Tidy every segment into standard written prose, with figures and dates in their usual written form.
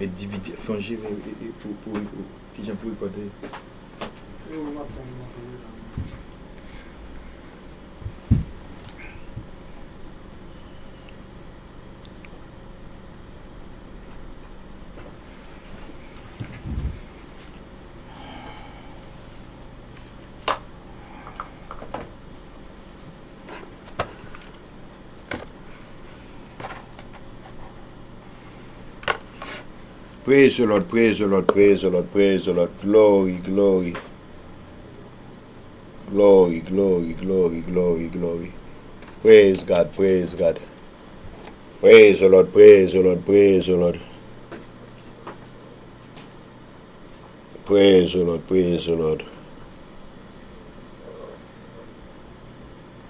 Et diviser, songer pour qui j'aime pour recorder. Praise the Lord, praise the Lord, praise the Lord, praise the Lord. Glory, glory. Glory, glory, glory, glory, glory. Praise God, praise God. Praise the Lord, praise the Lord, praise the Lord. Praise the Lord, praise the Lord.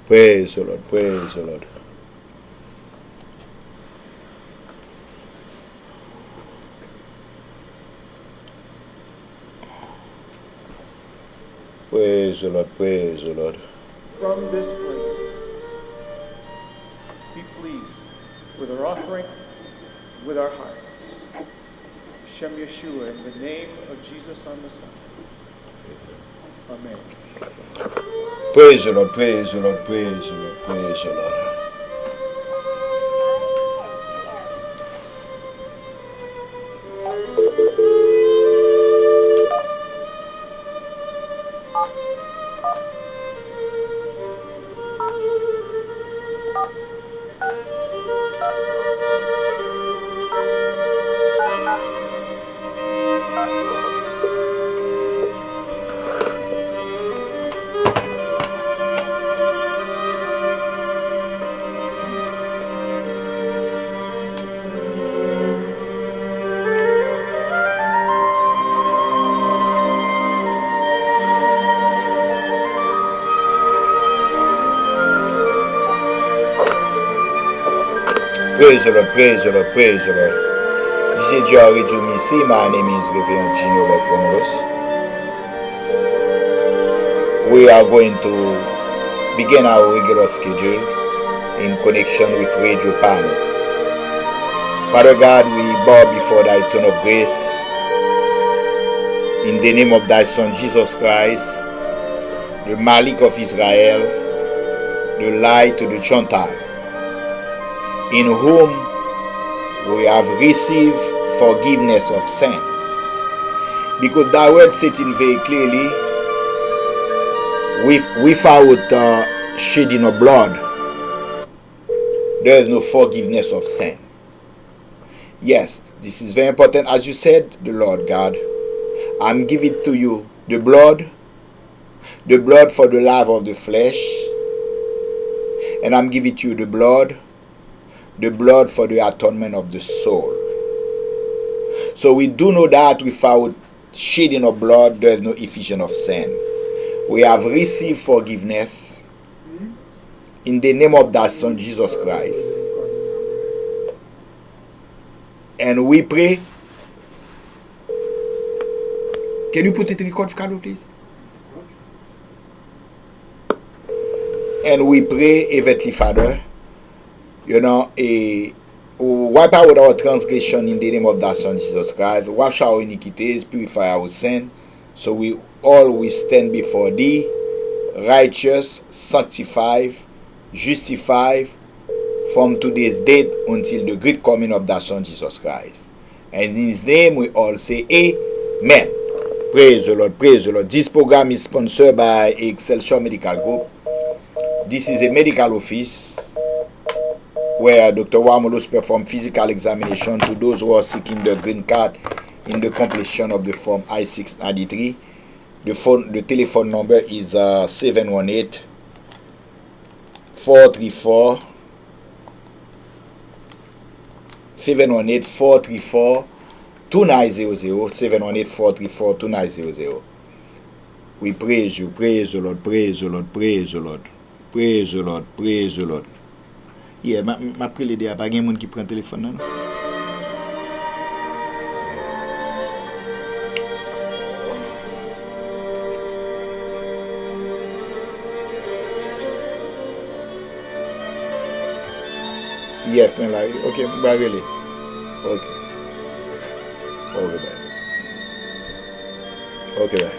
Praise the Lord, praise the Lord. Praise the Lord, praise the Lord. From this place, be pleased with our offering, with our hearts. Shem Yeshua, in the name of Jesus on the Son. Amen. Praise the Lord, praise the Lord, praise the Lord, praise the Lord. Praise the Lord, praise the Lord, praise the Lord. This is your Radio Missy. My name is Reverend Gino Romulos. We are going to begin our regular schedule in connection with Radio Panel. Father God, we bow before thy throne of grace in the name of thy Son Jesus Christ, the Malik of Israel, the light to the Gentile, in whom we have received forgiveness of sin. Because thy word said it very clearly, without shedding of blood, there is no forgiveness of sin. Yes, this is very important. As you said, the Lord God, I'm giving to you the blood for the life of the flesh, and I'm giving to you the blood for the atonement of the soul. So we do know that without shedding of blood, there is no effusion of sin. We have received forgiveness in the name of thy Son Jesus Christ. And we pray. Can you put it in record, Carlo, please? And we pray, Heavenly Father, wipe out our transgression in the name of thy Son Jesus Christ. Wash our iniquities, purify our sin, so we always stand before thee, righteous, sanctified, justified, from today's date until the great coming of thy Son Jesus Christ. And in his name we all say amen. Praise the Lord, praise the Lord. This program is sponsored by Excelsior Medical Group. This is a medical office where Dr. Romulos performs physical examination to those who are seeking the green card in the completion of the form I-693. The telephone number is 718 434 2900 718-434-2900. We praise you, praise the Lord, praise the Lord, praise the Lord, praise the Lord, praise the Lord. Yeah, ma prile de a pa gen moun ki pren téléphone nan. Yes, men la. Okay, ba rele. Okay. Okay, bye. Okay, bye.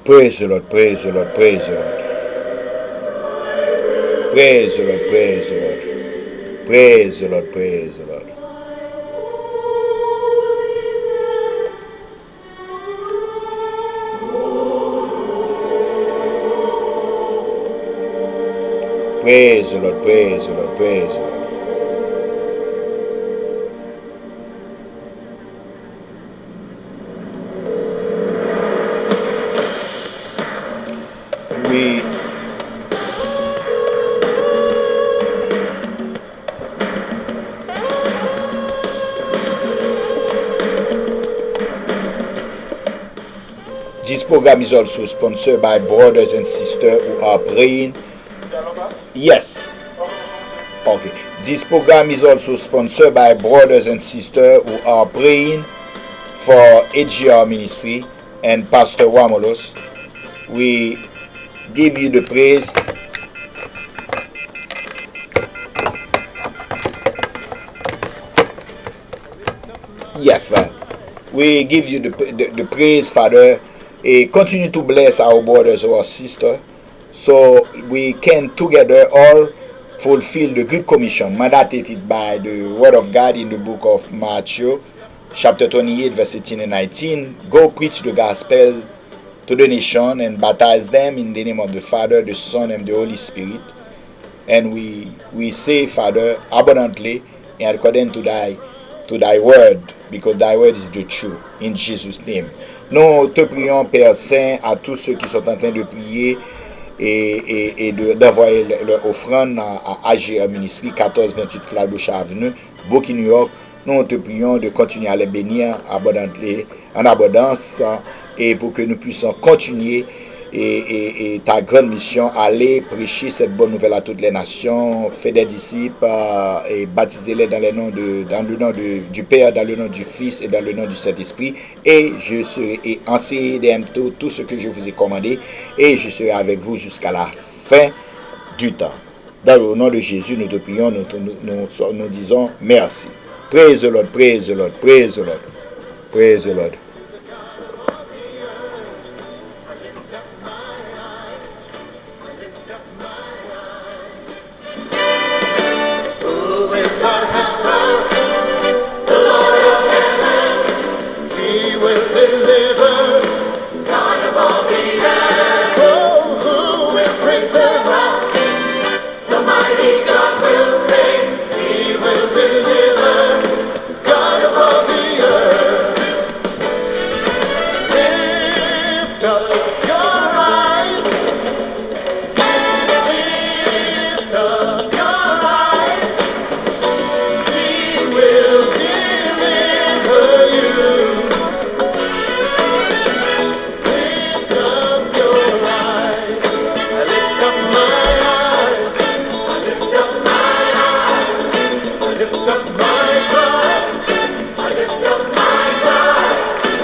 Praise the Lord, praise the Lord, praise the Lord. Praise the Lord, praise the Lord. Praise the Lord, praise the Lord. Praise the Lord, praise the Lord, praise the Lord. We This program is also sponsored by brothers and sisters who are praying. Yes. Okay. This program is also sponsored by brothers and sisters who are praying for AGR Ministry and Pastor Wamolos. We give you the praise. Yes. We give you the praise, Father. Continue to bless our brothers or sisters so we can together all fulfill the Great Commission mandated by the Word of God in the book of Matthew, chapter 28, verse 18 and 19. Go preach the gospel to the nation and baptize them in the name of the Father, the Son, and the Holy Spirit. And we say, Father, abundantly and according to thy word, because thy word is the truth. In Jesus' name. Nous te prions, Père Saint, à tous ceux qui sont en train de prier et d'envoyer leur offrande à AGR Ministry, 1428 Flatbush Avenue, Brooklyn, New York. Nous te prions de continuer à les bénir en abondance et pour que nous puissions continuer et ta grande mission, aller prêcher cette bonne nouvelle à toutes les nations, faire des disciples et baptiser-les dans le nom du Père, dans le nom du Fils et dans le nom du Saint-Esprit. Et je serai enseigné tout ce que je vous ai commandé et je serai avec vous jusqu'à la fin du temps. Dans le nom de Jésus, nous te prions, nous disons merci. Praise the Lord, praise the Lord, praise the Lord, praise the Lord.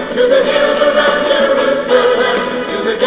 To the hills around Jerusalem, to the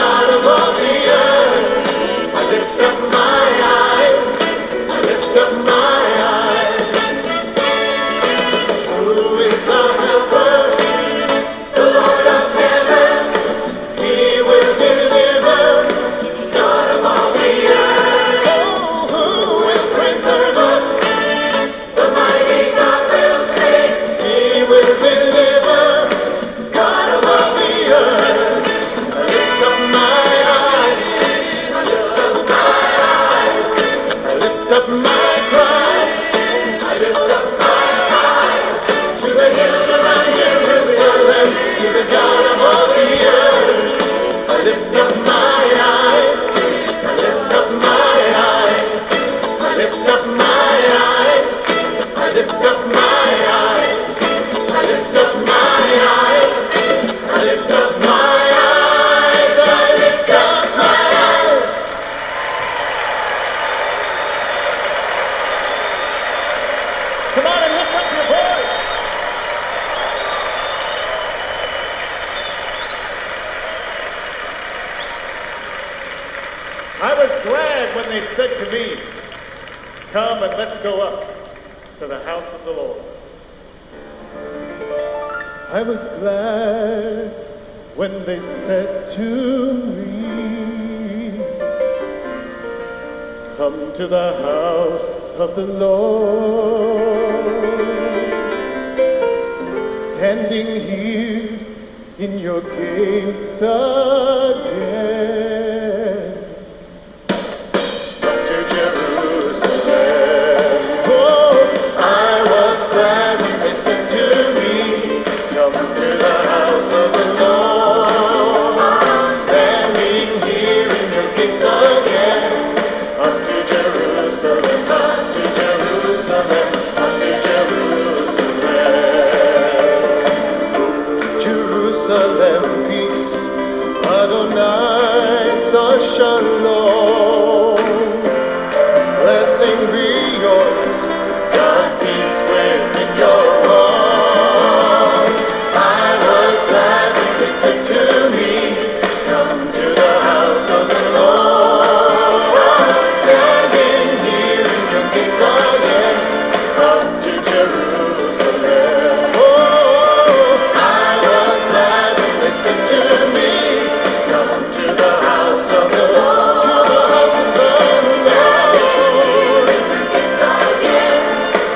I was glad when they said to me, come and let's go up to the house of the Lord. I was glad when they said to me, come to the house of the Lord. Standing here in your gates again, up to Jerusalem. Oh, I was glad when they said to me, come to the house of the Lord. Standing here in your gates again, up to Jerusalem, up to Jerusalem, up to Jerusalem. Jerusalem, peace, Adonai, Shalom. Blessing be yours, God's peace within your walls. I was glad when they said to me, come to the house of the Lord. Standing here in your gates again, up to Jerusalem. Oh, I was glad when they said to me, come to the house of the Lord. To the house of the Lord. Standing here in your gates again,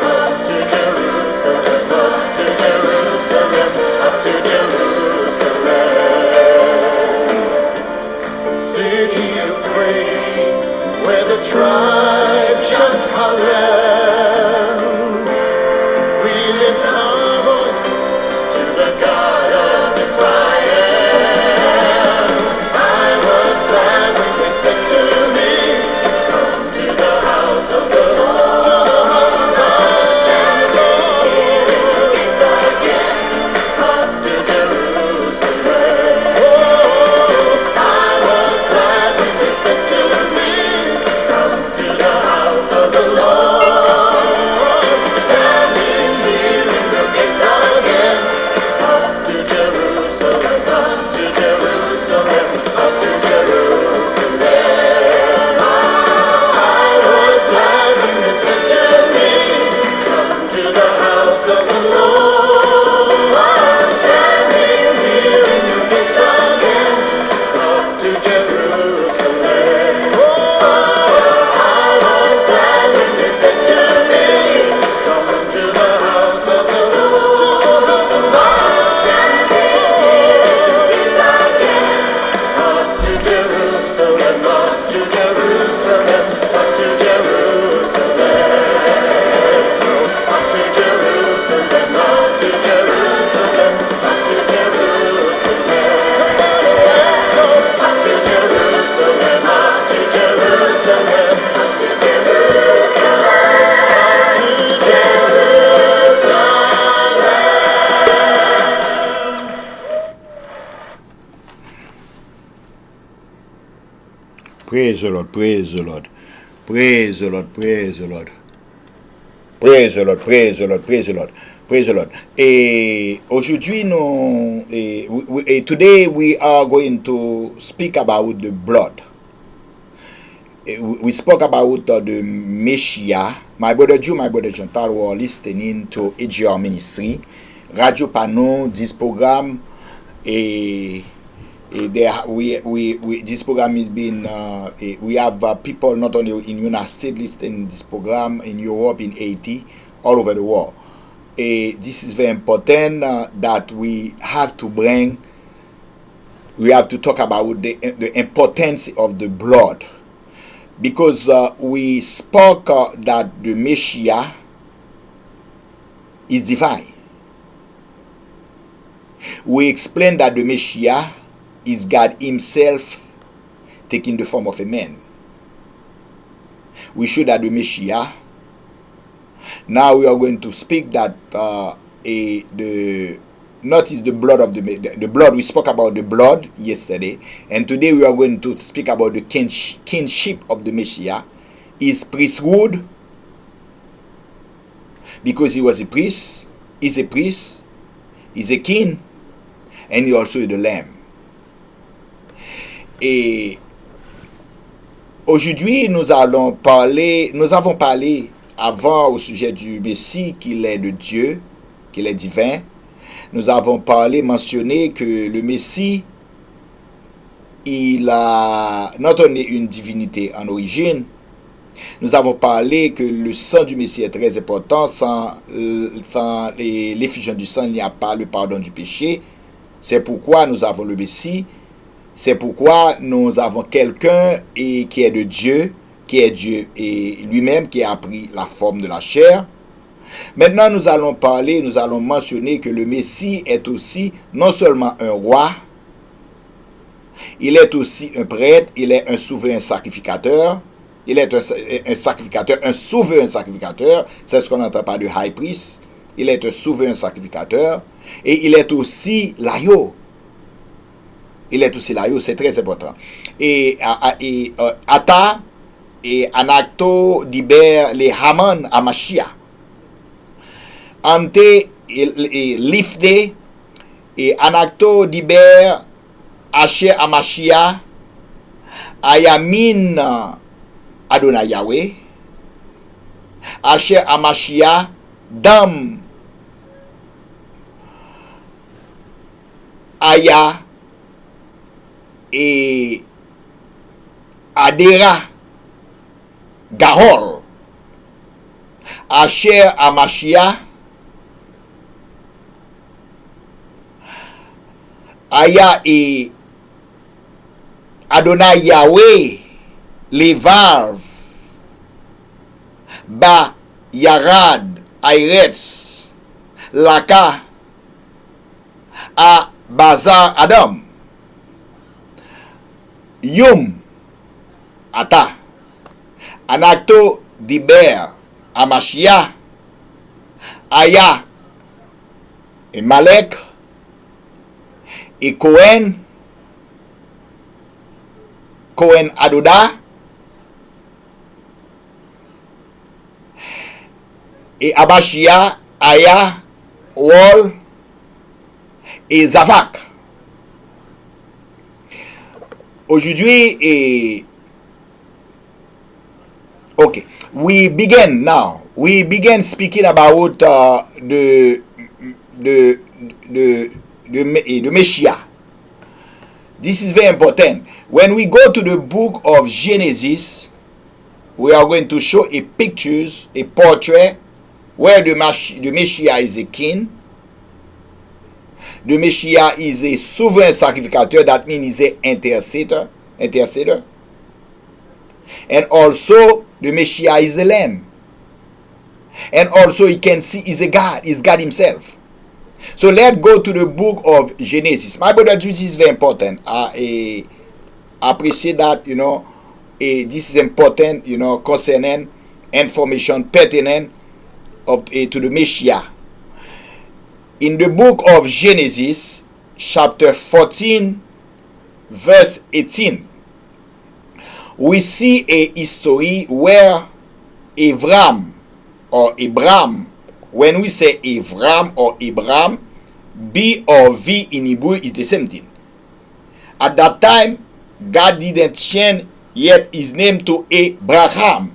up to Jerusalem, up to Jerusalem, up to Jerusalem. City of praise, where the tribes shall Hallel. We lift our voice to the God of Israel. I was glad when they said to me, come to the house of the Lord. To the house of the Lord. Here in your gates again, up to Jerusalem. Oh, I was glad when they said to me, come to the house of the Lord. Standing here in your gates again, up to Jerusalem, up to Jerusalem, up to Jerusalem. I was glad when they said to me, come to the house of the Lord. Standing here in your gates again, up to Jerusalem. Oh, I was glad when they said to me, come to the house of the Lord. Standing here in your gates again, up to Jerusalem, up to Jerusalem, up to Jerusalem. Up to Jerusalem, up to Jerusalem, up to Jerusalem. Let's go. Up to Jerusalem, up to Jerusalem, up to Jerusalem, to Praise the Lord, praise the Lord, praise the Lord, praise the Lord. Praise the Lord, praise the Lord, praise the Lord, praise the Lord. Aujourd'hui, today we are going to speak about the blood. We spoke about the Messiah. My brother Joe, my brother Chantal were listening to AGR Ministry, Radio Pano, this program. This program is being we have people not only in United States listening this program, in Europe, in Haiti, all over the world. This is very important that we have to talk about the importance of the blood, because we spoke that the Messiah is divine. We explained that the Messiah is God himself taking the form of a man. We showed that the Messiah. Now we are going to speak that not is the blood of the blood. We spoke about the blood yesterday, and today we are going to speak about the kinship of the Messiah. His priesthood, because he was a priest, is a priest, is a king, and he also is the lamb. Aujourd'hui, nous avons parlé avant au sujet du Messie, qu'il est de Dieu, qu'il est divin. Nous avons mentionné que le Messie, il a not only une divinité en origine, nous avons parlé que le sang du Messie est très important. Sans l'effusion du sang, il n'y a pas le pardon du péché. C'est pourquoi nous avons le Messie. C'est pourquoi nous avons quelqu'un qui est de Dieu, qui est Dieu et lui-même qui a pris la forme de la chair. Maintenant, nous allons mentionner que le Messie est aussi non seulement un roi, il est aussi un prêtre, il est un souverain sacrificateur, il est un sacrificateur, un souverain sacrificateur, c'est ce qu'on entend par le high priest, il est un souverain sacrificateur, et il est aussi l'agneau. Il est aussi l'agneau, c'est très important. Et ata et anacto diber les Haman amashia. Ante et lifte et anacto diber asher amashia ayamin Adonai Yahweh asher amashia dam aya et adera gahor asher amashia aya et Adonai Yahweh levav ba yarad ayretz laka a bazar adam yum ata anacto diber amashia aya et malek et Cohen Adoda et Abashia Aya Wol et Zavak. Aujourd'hui, okay, we begin speaking about the Messiah. This is very important. When we go to the book of Genesis, we are going to show a portrait where the Messiah is a king. The Messiah is a sovereign sacrificator, that means he's an intercessor. And also, the Messiah is a lamb. And also, you can see he's a God. He's God himself. So, let's go to the book of Genesis. My brother, this is very important. I appreciate that, this is important, concerning information pertinent to the Messiah. In the book of Genesis, chapter 14, verse 18, we see a history where Avram or Abraham, when we say Avram or Abraham, B or V in Hebrew is the same thing. At that time, God didn't change yet his name to Abraham,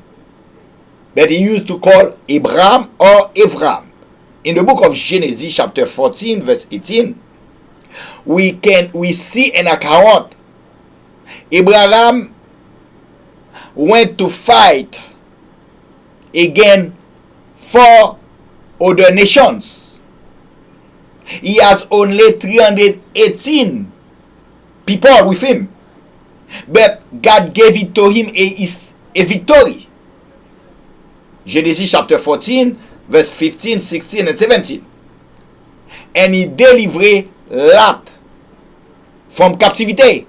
but he used to call Abraham or Avram. In the book of Genesis, chapter 14, verse 18, we see an account. Abraham went to fight again for other nations. He has only 318 people with him, but God gave it to him a victory. Genesis chapter 14, verse 15, 16, and 17. And he delivered Lot from captivity.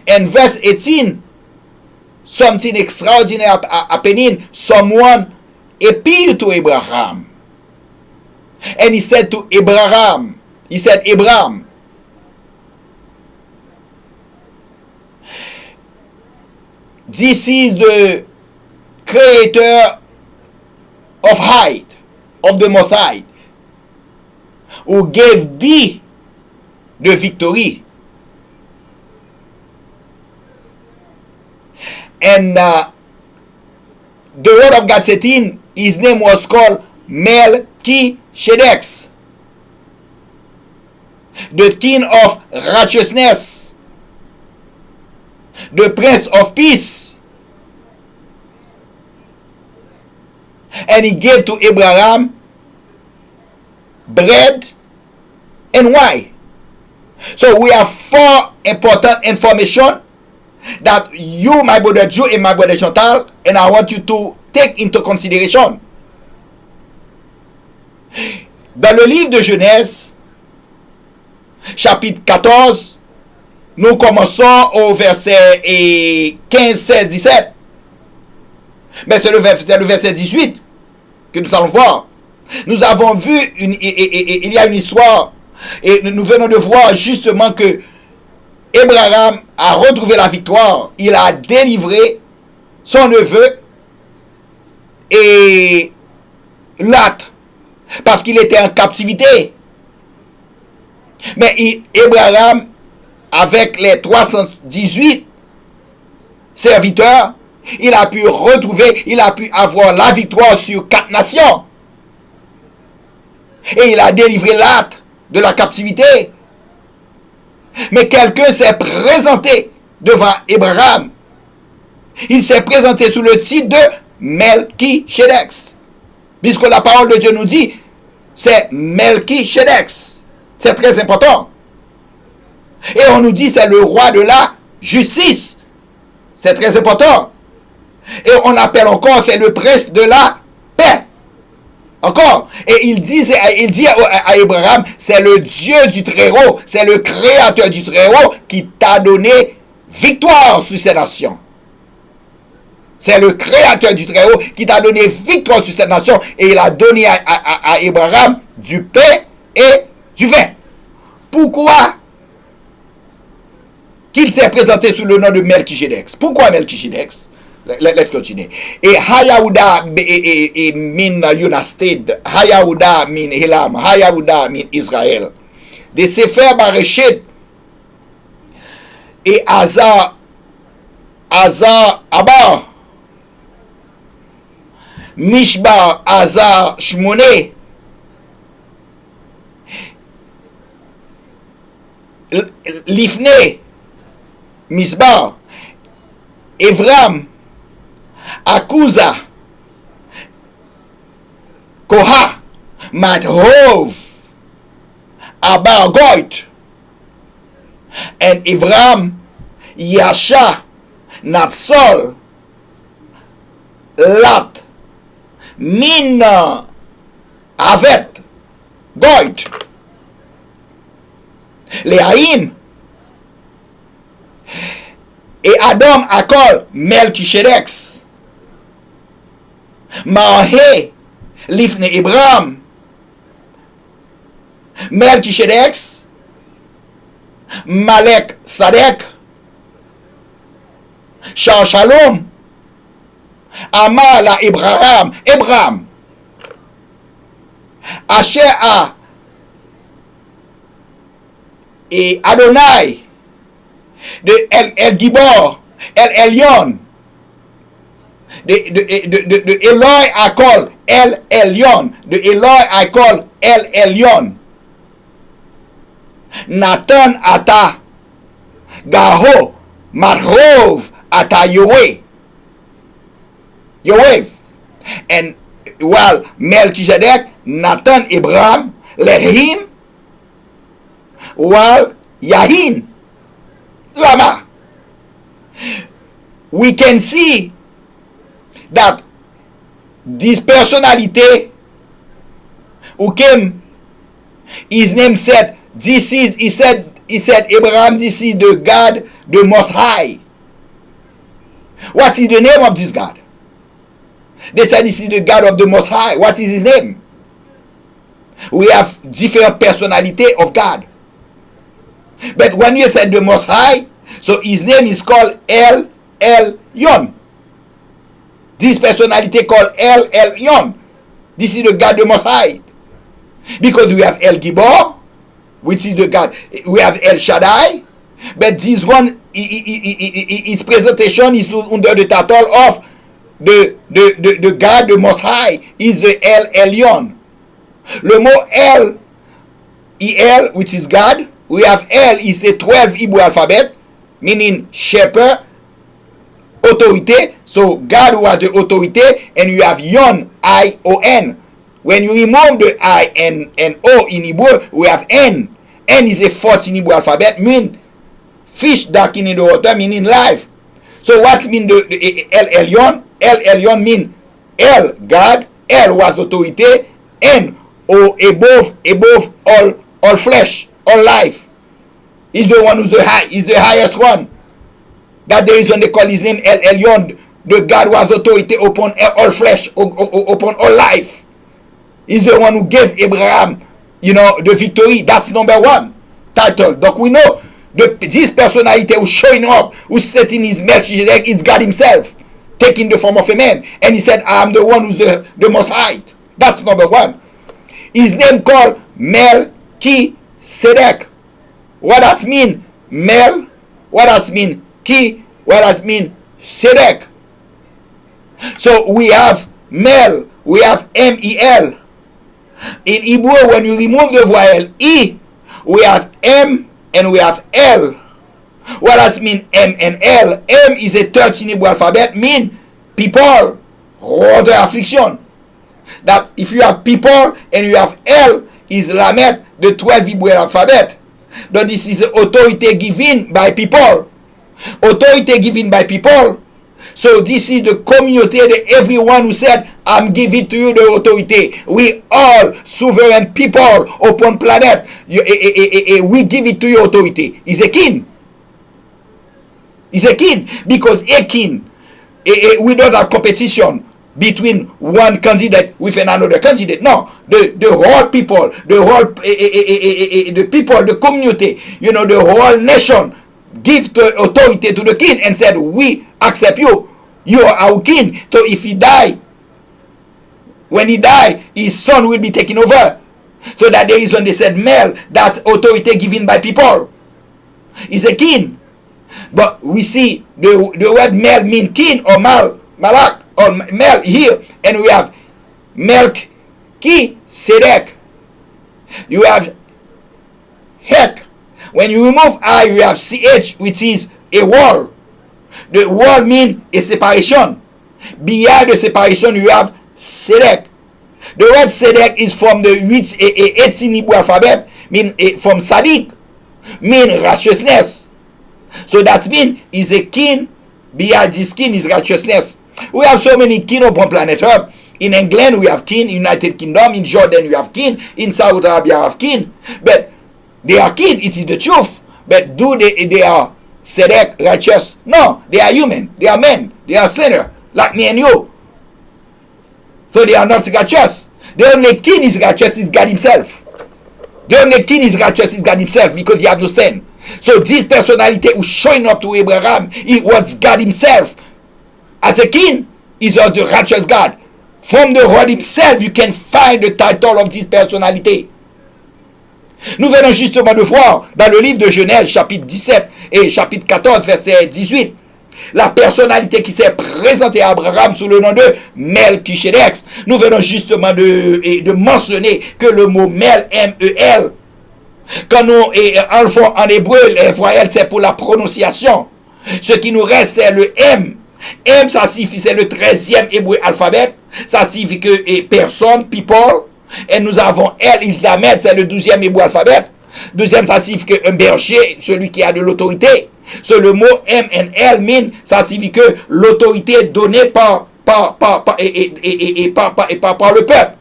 And verse 18, something extraordinary happening. Someone appeared to Abraham. And he said to Abraham, Abraham, this is the creator of height, of the Most High, who gave thee the victory. And the word of God said his name was called Melchizedek, the king of righteousness, the prince of peace. And he gave to Abraham bread and wine. So we have 4 important information that you, my brother Joe and my brother Chantal, and I want you to take into consideration. Dans le livre de Genèse, chapitre 14, nous commençons au verset 15, 16, 17. Mais c'est le verset 18 que nous allons voir. Nous avons vu, il y a une histoire, et nous venons de voir justement que Abraham a retrouvé la victoire. Il a délivré son neveu et Lot, parce qu'il était en captivité. Mais Abraham, avec les 318 serviteurs, il a pu retrouver, il a pu avoir la victoire sur 4 nations. Et il a délivré Lot de la captivité. Mais quelqu'un s'est présenté devant Abraham. Il s'est présenté sous le titre de Melchizedek. Puisque la parole de Dieu nous dit, c'est Melchizedek. C'est très important. Et on nous dit, c'est le roi de la justice. C'est très important. Et on appelle encore, c'est le prince de la paix. Encore. Et il dit à Abraham, c'est le Dieu du Très-Haut, c'est le Créateur du Très-Haut qui t'a donné victoire sur ces nations. C'est le Créateur du Très-Haut qui t'a donné victoire sur cette nation. Et il a donné à Abraham du pain et du vin. Pourquoi qu'il s'est présenté sous le nom de Melchizedek? Pourquoi Melchizedek? Let's continue. Et Hayauda mean United. Hayauda mean Elam. Hayauda mean Israel. De Sefer Bereshit et Azar Abar. Mishbar Azar Shmone. Lifne Misbar. Evram. Akuza, Koha, Mathov, Abargoit, and Ivram, Yasha, Natsol, Lat, Mina, Avet, Goit, Leaim, et Adam Akol, Melchizedek, Mahe, Lifne Abraham, Melchizedek, Malek Sadek, Shalom, Amala Abraham, Asher et Adonai, de El Gibor, El Elyon, de Eloi Akol, El Elyon, de Eloi Akol, El Elyon, Nathan Ata, Gaho, Marhov Ata Yoev, and while Melchizedek, Nathan Abraham, Lehim, while Yahin, Lama. We can see that this personality who came, his name said, he said Abraham, this is the God, the Most High. What is the name of this God? They said this is the God of the Most High. What is his name? We have different personality of God. But when you said the Most High, so his name is called El Elyon. This personality called El Elyon. This is the God the Most High. Because we have El Gibor, which is the God. We have El Shaddai, But this one, his presentation is under the title of the God, the Most High, is the El Elyon. Le mot El, El, which is God, we have El is the 12 Hebrew alphabet, meaning shepherd, autorité. So God who has the autorité, and you have Yon, I-O-N. When you remove the I and O in Hebrew, we have N. N is a 14 Hebrew alphabet, mean fish darkening in the water, meaning life. So what mean the El Elyon? El Elyon mean El, God, El was autorité, N, O, above all flesh, all life. Is the one who's the highest one. That there is one they call his name El Elyon, the God who has authority upon all flesh, upon all life. Is the one who gave Abraham, the victory. That's number one title. Donc we know this personality who's showing up, who's setting his Melchizedek, is God himself, taking the form of a man. And he said, I am the one who's the Most High. That's number one. His name called Melchizedek. What does mean Mel? What does mean Ki? What does mean Sedek? So we have Mel, we have M-E-L. In Hebrew, when you remove the vowel E, we have M and we have L. What does mean M and L? M is a 13 Hebrew alphabet, mean people, water affliction. That if you have people and you have L, is Lamed, the 12 Hebrew alphabet. That this is authority given by people. Authority given by people. So this is the community, everyone who said, I'm giving to you the authority. We all sovereign people upon planet. We give it to you authority. He's a king. He's a king. Because a king, we don't have competition between one candidate with another candidate. No. The whole people, the people, the community, the whole nation give the authority to the king and said, we accept you. You are our king. So if he die, when he die, his son will be taken over. So that there is when they said male, that's authority given by people. He's a king. But we see the word male mean king or malak or male here. And we have Melchizedek. You have Hek. When you remove I, you have CH, which is a wall. The wall means a separation. Beyond the separation, you have Sedek. The word Sedek is from the 18 Hebrew alphabet, mean from Sadiq, mean righteousness. So that means is a king. Beyond this king is righteousness. We have so many king upon planet Earth. In England we have king, United Kingdom, in Jordan we have king, in Saudi Arabia we have king. But they are king, it is the truth. But do they are Sedek righteous? No, they are human, they are men, they are sinners, like me and you. So they are not righteous. The only king is righteous is God himself. The only king is righteous is God himself, because he had no sin. So this personality who showing up to Abraham, it was God himself. As a king, is the righteous God. From the word himself, you can find the title of this personality. Nous venons justement de voir dans le livre de Genèse, chapitre 17 et chapitre 14, verset 18, la personnalité qui s'est présentée à Abraham sous le nom de Melchizedek. Nous venons justement de mentionner que le mot Mel, M-E-L, quand nous enlevons en hébreu, les voyelles, c'est pour la prononciation. Ce qui nous reste, c'est le M. M, ça signifie, c'est le 13e hébreu alphabet. Ça signifie que personne, people. Et nous avons L, Ildamed, c'est le 12e hébreu alphabet. Deuxième, ça signifie que un berger, celui qui a de l'autorité. C'est le mot M and L mean, ça signifie que l'autorité donnée par le peuple.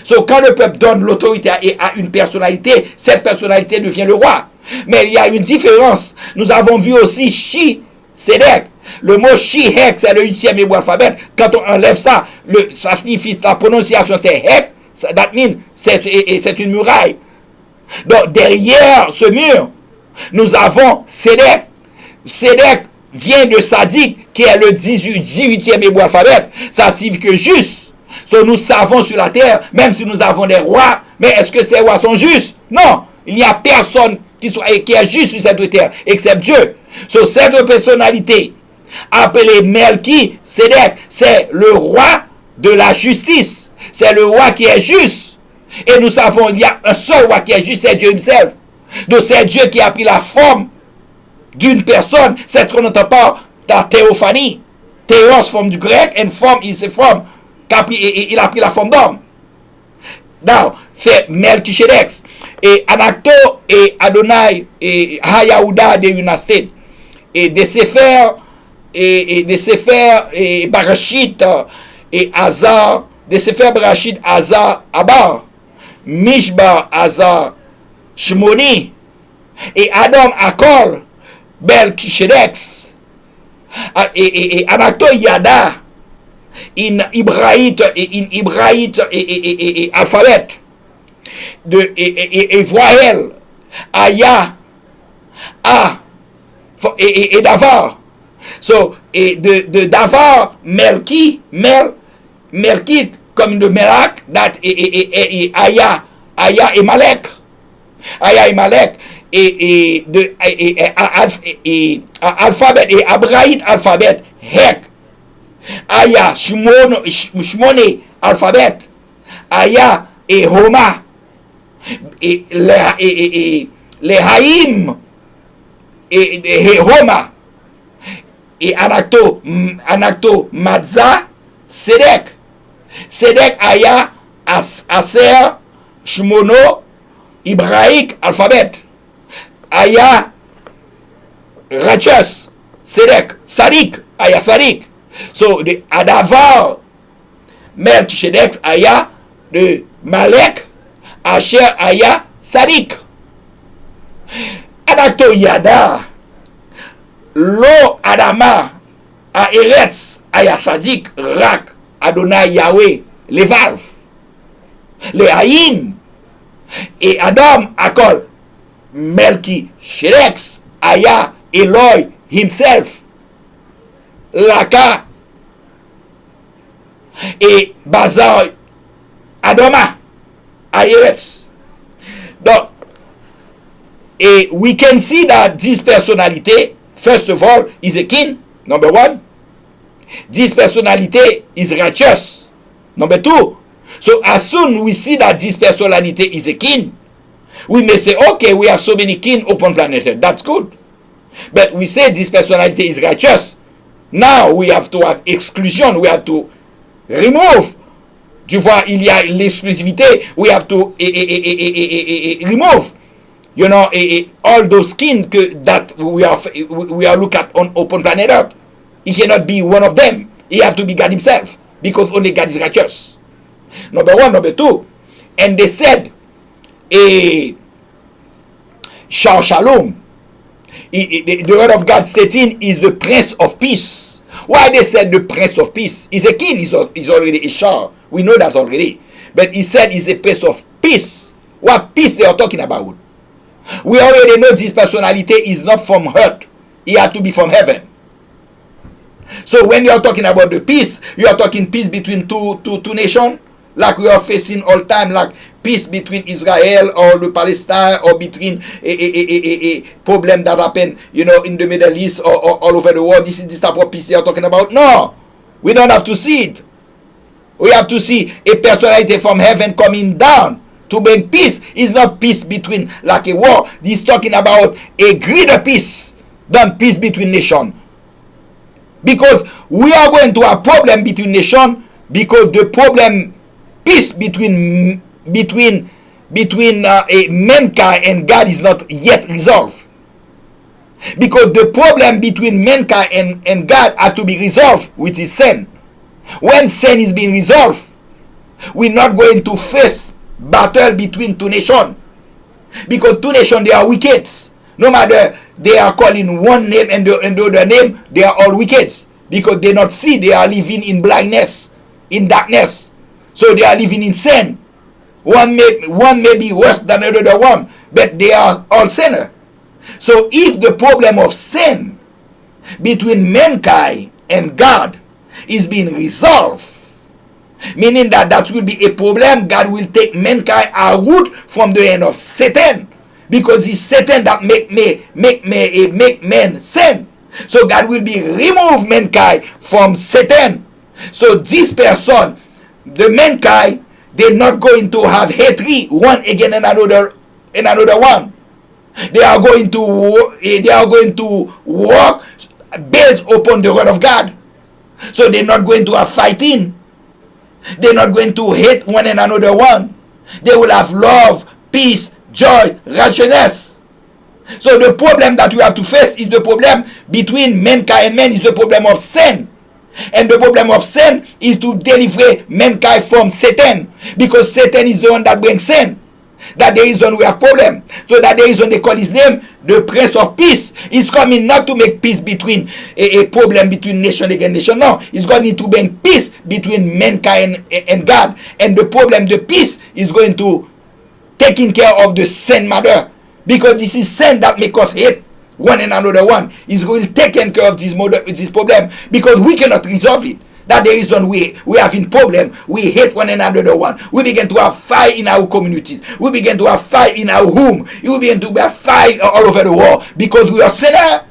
So, quand le peuple donne l'autorité à une personnalité, cette personnalité devient le roi. Mais il y a une différence. Nous avons vu aussi Shi-Sedek. Le mot Shi-Hek, c'est le 8e hébreu alphabet. Quand on enlève ça, ça signifie, la prononciation c'est Hek. That means, c'est une muraille. Donc, derrière ce mur, nous avons Sedek. Sedek vient de Sadiq, qui est le 18e hébreu alphabet. Ça signifie que juste. So, nous savons sur la terre, même si nous avons des rois, mais est-ce que ces rois sont justes? Non, il n'y a personne qui est juste sur cette terre, except Dieu. So, cette personnalité, appelée Melchisedec, c'est le roi de la justice. C'est le roi qui est juste. Et nous savons, il y a un seul roi qui est juste, c'est Dieu himself. Donc c'est Dieu qui a pris la forme d'une personne. C'est ce qu'on entend par la théophanie. Théos, forme du grec, et forme, il a pris la forme d'homme. Now, c'est Melchisedec. Et Anacto et Adonai et Hayaouda de Unasted. Et de Sefer et Barachit et Hazar, de Sefer Barachit Hazar Abar, Mishba Hazar Shmoni, et Adam Akol Melchisedec, et Anacto Yada, in Ibrahite et alphabet, et Voyel, Aya, A, et Davar. So, et de Davar, Melki comme de Melak, et Aya et Malek. Aya et Malek, et alphabet, et Abraït alphabet, Hek. Aya, Shmone alphabet. Aya et Homa. Et les Haïm. Et Homa. Et Anacto Madza, Sedek. Sedek, Aya, Aser, Shmono, Ibraïque, alphabet. Aya, Rachus, Sedek, Sadik, Aya, Sadik. So, de Adavar, Melchisedec, Aya, de Malek, Asher, Aya, Sadik. Anacto Yada, Lo Adama, a Eretz, Aya Sadik, Rak, Adonai Yahweh, les valves, les Haïm, et Adam Akol, Melchisedec, Aya, Eloi himself, Laka, et Bazar, Adoma, Eretz. Donc, and we can see that this personality, first of all, is a king, number one. This personality is righteous, number two. So as soon we see that this personality is a king, we may say, okay, we have so many kings upon planet Earth. That's good. But we say this personality is righteous. Now we have to have exclusion. We have to remove. Tu vois, il y a l'exclusivité. We have to remove. You know, all those kings that we are looking at upon planet Earth. He cannot be one of them. He have to be God himself, because only God is righteous. Number one, number two. And they said, Shalom. The word of God stating is the Prince of Peace. Why they said the Prince of Peace? He's a king. He's already a Shah. We know that already. But he said he's a Prince of Peace. What peace they are talking about? We already know this personality is not from earth. He had to be from heaven. So when you are talking about the peace, you are talking peace between two nations, like we are facing all the time, like peace between Israel or the Palestine, or between a problem that happen, you know, in the Middle East or all over the world. This is this type of peace they are talking about. No, we don't have to see it. We have to see a personality from heaven coming down to bring peace. It's not peace between, like a war. He's talking about a greater peace than peace between nations. Because we are going to have problem between nations, because the problem, peace between mankind and God is not yet resolved. Because the problem between mankind and God has to be resolved with his sin. When sin is being resolved, we're not going to face battle between two nations. Because two nations, they are wicked. No matter they are calling one name and the other name, they are all wicked. Because they not see, they are living in blindness, in darkness. So they are living in sin. One may be worse than the other one, but they are all sinners. So if the problem of sin between mankind and God is being resolved, meaning that will be a problem, God will take mankind out from the hand of Satan, because it's Satan that make men sin. So God will be remove mankind from Satan. So this person, the mankind, they're not going to have hatred one against another one. They are going to walk based upon the word of God. So they're not going to have fighting. They're not going to hate one another one. They will have love, peace, joy, righteousness. So the problem that we have to face is the problem between mankind and man, is the problem of sin. And the problem of sin is to deliver mankind from Satan, because Satan is the one that brings sin. That the reason we have problem. So that the reason they call his name the Prince of Peace. He's coming not to make peace between a problem between nation against nation. No, he's going to bring peace between mankind and God. And the problem, the peace, is going to taking care of the sin matter, because this is sin that make us hate one another one. Is going to take care of this problem, because we cannot resolve it. That's the reason we having problem. We hate one another one. We begin to have fight in our communities. We begin to have fight in our home. We begin to have fight all over the world, because we are sinner.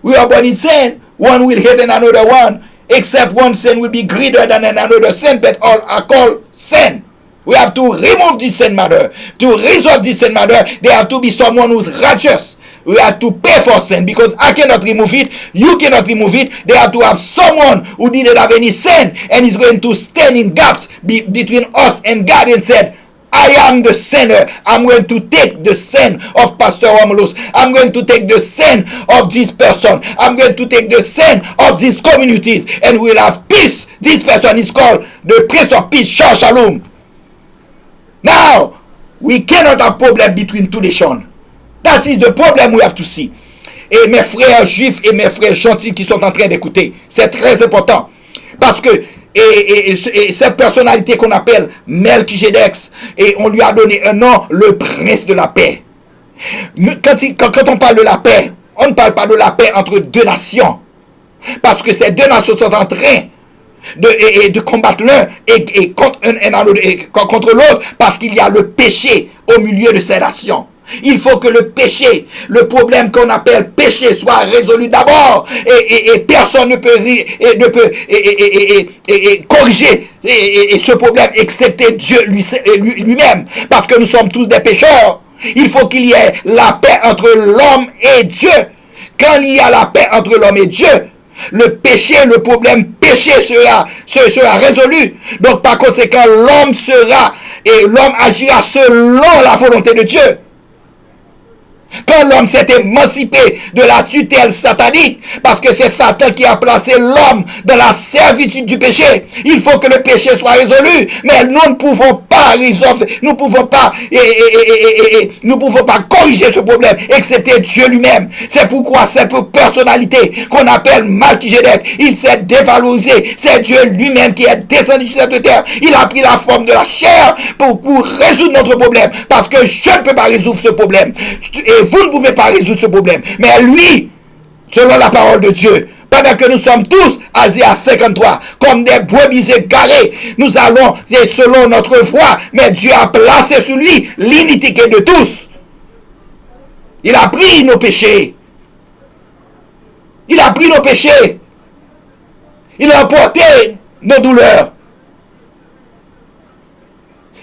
We are born in sin. One will hate another one, except one sin will be greater than another sin, but all are called sin. We have to remove this sin matter. To resolve this sin matter, there have to be someone who's righteous. We have to pay for sin, because I cannot remove it. You cannot remove it. They have to have someone who didn't have any sin, and is going to stand in gaps between us and God and said, I am the sinner. I'm going to take the sin of Pastor Romulus. I'm going to take the sin of this person. I'm going to take the sin of these communities, and we'll have peace. This person is called the Prince of Peace, Shalom. Now, we cannot have problem between two nations. That is the problem we have to see. Et mes frères juifs et mes frères gentils qui sont en train d'écouter, c'est très important. Parce que cette personnalité qu'on appelle Melchizedek, et on lui a donné un nom, le prince de la paix. Quand on parle de la paix, on ne parle pas de la paix entre deux nations. Parce que ces deux nations sont en train de combattre l'un et contre l'autre, parce qu'il y a le péché au milieu de ces nations. Il faut que le péché, le problème qu'on appelle péché, soit résolu d'abord, et personne ne peut corriger ce problème excepté Dieu lui-même, parce que nous sommes tous des pécheurs. Il faut qu'il y ait la paix entre l'homme et Dieu. Quand il y a la paix entre l'homme et Dieu, le péché, le problème péché sera résolu. Donc par conséquent, l'homme agira selon la volonté de Dieu. Quand l'homme s'est émancipé de la tutelle satanique, parce que c'est Satan qui a placé l'homme dans la servitude du péché, il faut que le péché soit résolu. Mais nous ne pouvons pas résoudre, nous ne pouvons pas corriger ce problème, excepté Dieu lui-même. C'est pourquoi cette personnalité qu'on appelle Melchizedek, il s'est dévalorisé. C'est Dieu lui-même qui est descendu sur cette terre. Il a pris la forme de la chair pour résoudre notre problème, parce que je ne peux pas résoudre ce problème. Et vous ne pouvez pas résoudre ce problème. Mais lui, selon la parole de Dieu, pendant que nous sommes tous assis à 53, comme des brebis égarés, nous allons selon notre foi, mais Dieu a placé sur lui l'iniquité de tous. Il a pris nos péchés. Il a pris nos péchés. Il a porté nos douleurs.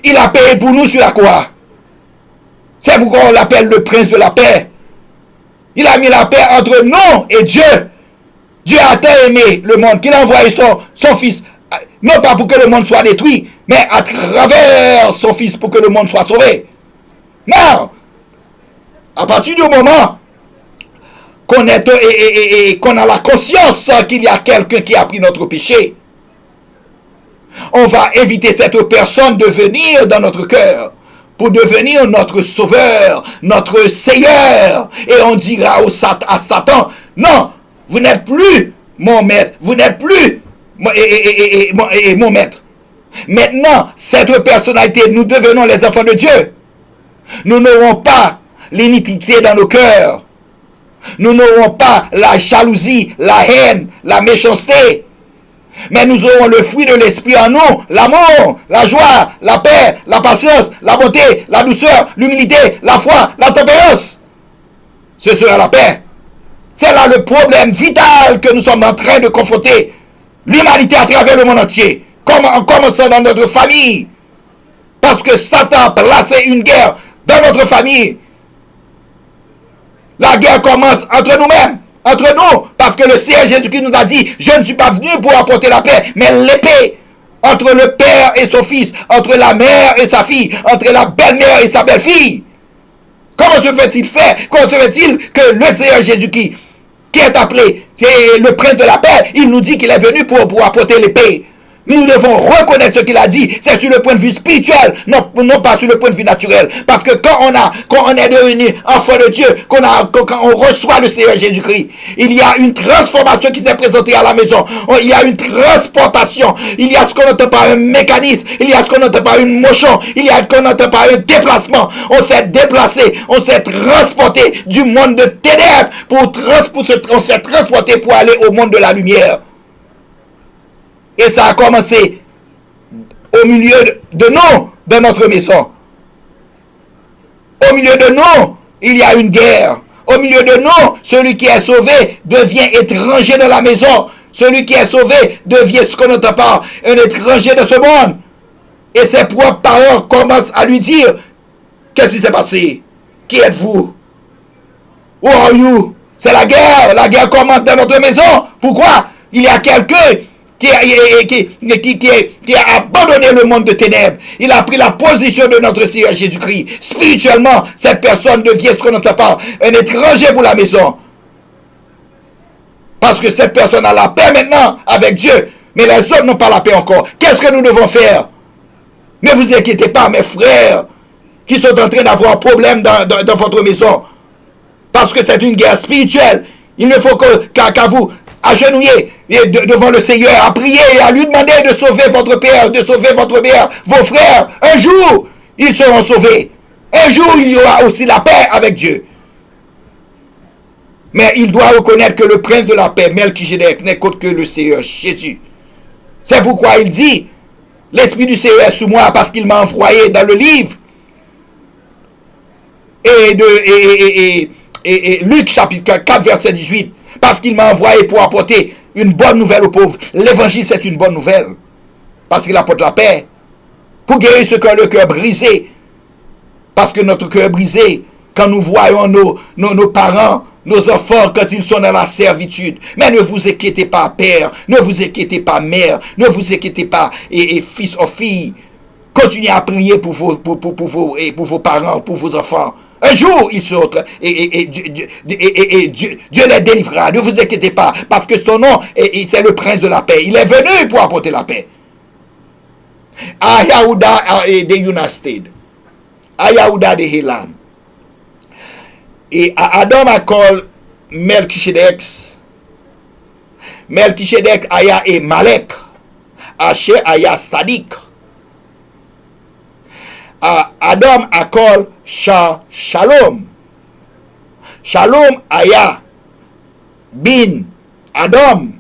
Il a payé pour nous sur la croix. C'est pourquoi on l'appelle le prince de la paix. Il a mis la paix entre nous et Dieu. Dieu a tant aimé le monde qu'il a envoyé son fils, non pas pour que le monde soit détruit, mais à travers son fils pour que le monde soit sauvé. Non. À partir du moment qu'on a la conscience qu'il y a quelqu'un qui a pris notre péché, on va inviter cette personne de venir dans notre cœur, pour devenir notre sauveur, notre Seigneur. Et on dira à Satan, non, vous n'êtes plus mon maître, vous n'êtes plus mon maître. Maintenant, cette personnalité, nous devenons les enfants de Dieu. Nous n'aurons pas l'iniquité dans nos cœurs. Nous n'aurons pas la jalousie, la haine, la méchanceté. Mais nous aurons le fruit de l'esprit en nous, l'amour, la joie, la paix, la patience, la bonté, la douceur, l'humilité, la foi, la tempérance. Ce sera la paix. C'est là le problème vital que nous sommes en train de confronter l'humanité à travers le monde entier. En commençant dans notre famille. Parce que Satan a placé une guerre dans notre famille. La guerre commence entre nous-mêmes. Entre nous. Parce que le Seigneur Jésus-Christ nous a dit, je ne suis pas venu pour apporter la paix, mais l'épée. Entre le père et son fils. Entre la mère et sa fille. Entre la belle-mère et sa belle-fille. Comment se fait-il que le Seigneur Jésus-Christ, qui est appelé, qui est le prince de la paix, il nous dit qu'il est venu pour apporter l'épée. Nous devons reconnaître ce qu'il a dit. C'est sur le point de vue spirituel, non pas sur le point de vue naturel. Parce que quand on est devenu enfant de Dieu, quand on reçoit le Seigneur Jésus-Christ, il y a une transformation qui s'est présentée à la maison. Il y a une transportation. Il y a ce qu'on entend par un mécanisme. Il y a ce qu'on entend par une motion. Il y a ce qu'on entend par un déplacement. On s'est déplacé. On s'est transporté du monde de ténèbres on s'est transporté pour aller au monde de la lumière. Et ça a commencé au milieu de nous, dans notre maison. Au milieu de nous, il y a une guerre. Au milieu de nous, celui qui est sauvé devient étranger dans la maison. Celui qui est sauvé devient ce qu'on entend par un étranger de ce monde. Et ses propres parents commencent à lui dire, qu'est-ce qui s'est passé? Qui êtes-vous? Who are you? C'est la guerre. La guerre commence dans notre maison. Pourquoi? Il y a quelqu'un qui a abandonné le monde de ténèbres. Il a pris la position de notre Seigneur Jésus-Christ. Spirituellement, cette personne devient ce qu'on entend par un étranger pour la maison. Parce que cette personne a la paix maintenant avec Dieu. Mais les autres n'ont pas la paix encore. Qu'est-ce que nous devons faire? Ne vous inquiétez pas, mes frères, qui sont en train d'avoir problème dans votre maison. Parce que c'est une guerre spirituelle. Il ne faut qu'à vous agenouiller devant le Seigneur, à prier et à lui demander de sauver votre père, de sauver votre mère, vos frères. Un jour, ils seront sauvés. Un jour, il y aura aussi la paix avec Dieu. Mais il doit reconnaître que le prince de la paix, Melchizedek, n'est qu'autre que le Seigneur Jésus. C'est pourquoi il dit, l'Esprit du Seigneur est sous moi parce qu'il m'a envoyé dans le livre. Et Luc chapitre 4 verset 18. Parce qu'il m'a envoyé pour apporter une bonne nouvelle aux pauvres. L'évangile, c'est une bonne nouvelle. Parce qu'il apporte la paix. Pour guérir ce cœur, le cœur brisé. Parce que notre cœur brisé, quand nous voyons nos parents, nos enfants, quand ils sont dans la servitude. Mais ne vous inquiétez pas, père. Ne vous inquiétez pas, mère. Ne vous inquiétez pas, et fils ou filles. Continuez à prier pour vos parents, pour vos enfants. Un jour, ils seront et Dieu les délivrera. Ne vous inquiétez pas, parce que son nom, c'est le prince de la paix. Il est venu pour apporter la paix. Ayahuda de United States. Ayahuda de Helam. Et Adam a callé Melchizedek. Melchizedek aya et Malek. Asher aya Sadik. Adam a callé Shalom. Shalom aya bin Adam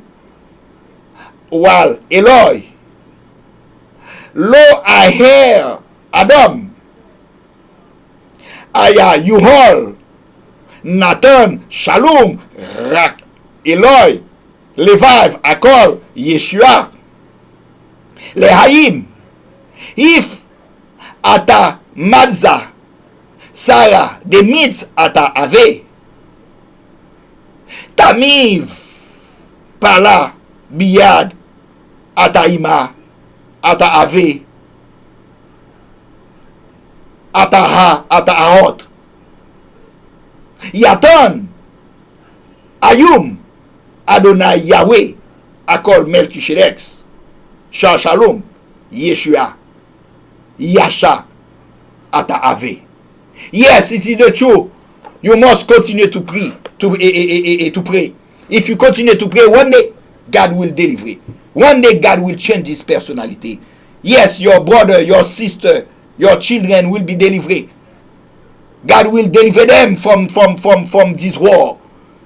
wal Eloi. Lo aher Adam aya Yuhol Nathan Shalom Rak Eloi Leviv akol Yeshua Lehaim if ata Madza Sarah de Mitz ata Ave Tamiv Pala Biyad ata Ima ata Ave ata Ha ata Ahot Yatan Ayum Adonai Yahweh akol Melchizedek Shalom Yeshua Yasha ata Ave. Yes, it is the truth. You must continue to pray. To pray. If you continue to pray, one day God will deliver. One day God will change his personality. Yes, your brother, your sister, your children will be delivered. God will deliver them from this war.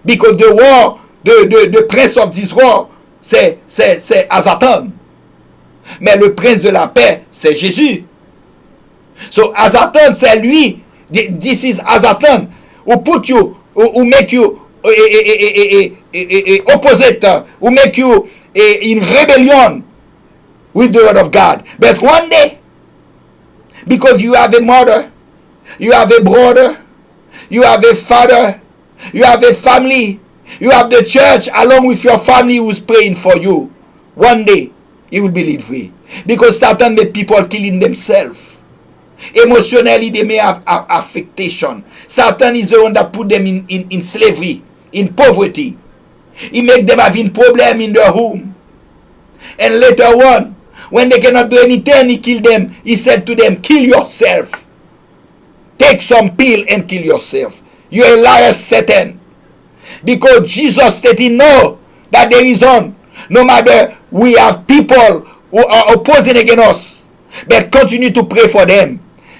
Because the war, the prince of this war c'est à Satan. Mais le prince de la paix, c'est Jésus. So Satan, c'est lui. This is Satan who put you, who make you opposite, who make you in rebellion with the word of God. But one day, because you have a mother, you have a brother, you have a father, you have a family, you have the church along with your family who's praying for you. One day, you will be lead free. Because Satan made people killing themselves. Emotionally, they may have affectation. Satan is the one that put them in slavery, in poverty. He make them having problem in their home. And later on, when they cannot do anything, he kill them. He said to them, kill yourself. Take some pill and kill yourself. You're a liar, Satan. Because Jesus stated no, that there is on. No matter we have people who are opposing against us, but continue to pray for them.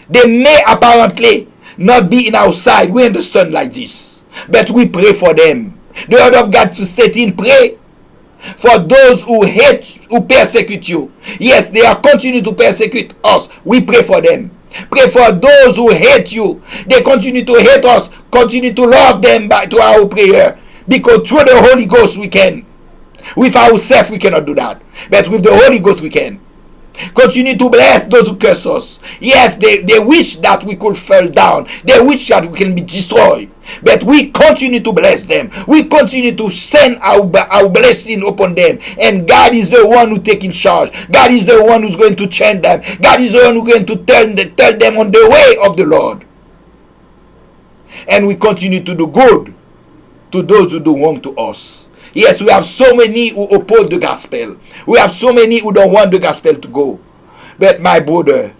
They may apparently not be in our side. We understand like this. But we pray for them. The word of God to state in pray for those who hate, who persecute you. Yes, they are continuing to persecute us. We pray for them. Pray for those who hate you. They continue to hate us. Continue to love them by to our prayer. Because through the Holy Ghost we can. With ourselves we cannot do that. But with the Holy Ghost we can. Continue to bless those who curse us. Yes, they wish that we could fall down. They wish that we can be destroyed. But we continue to bless them. We continue to send our blessing upon them. And God is the one who taking charge. God is the one who's going to change them. God is the one who's going to tell them on the way of the Lord. And we continue to do good to those who do wrong to us. Yes, we have so many who oppose the gospel. We have so many who don't want the gospel to go. But my brother,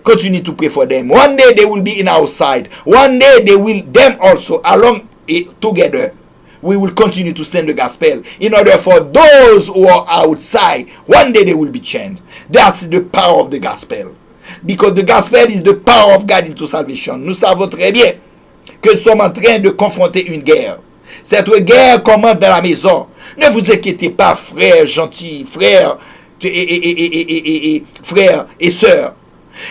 continue to pray for them. One day they will be in our side. One day they will, them also, along together, we will continue to send the gospel. In order for those who are outside, one day they will be changed. That's the power of the gospel. Because the gospel is the power of God into salvation. Nous savons très bien que nous sommes en train de confronter une guerre. Cette guerre commence dans la maison. Ne vous inquiétez pas, frères gentils, frères et sœurs.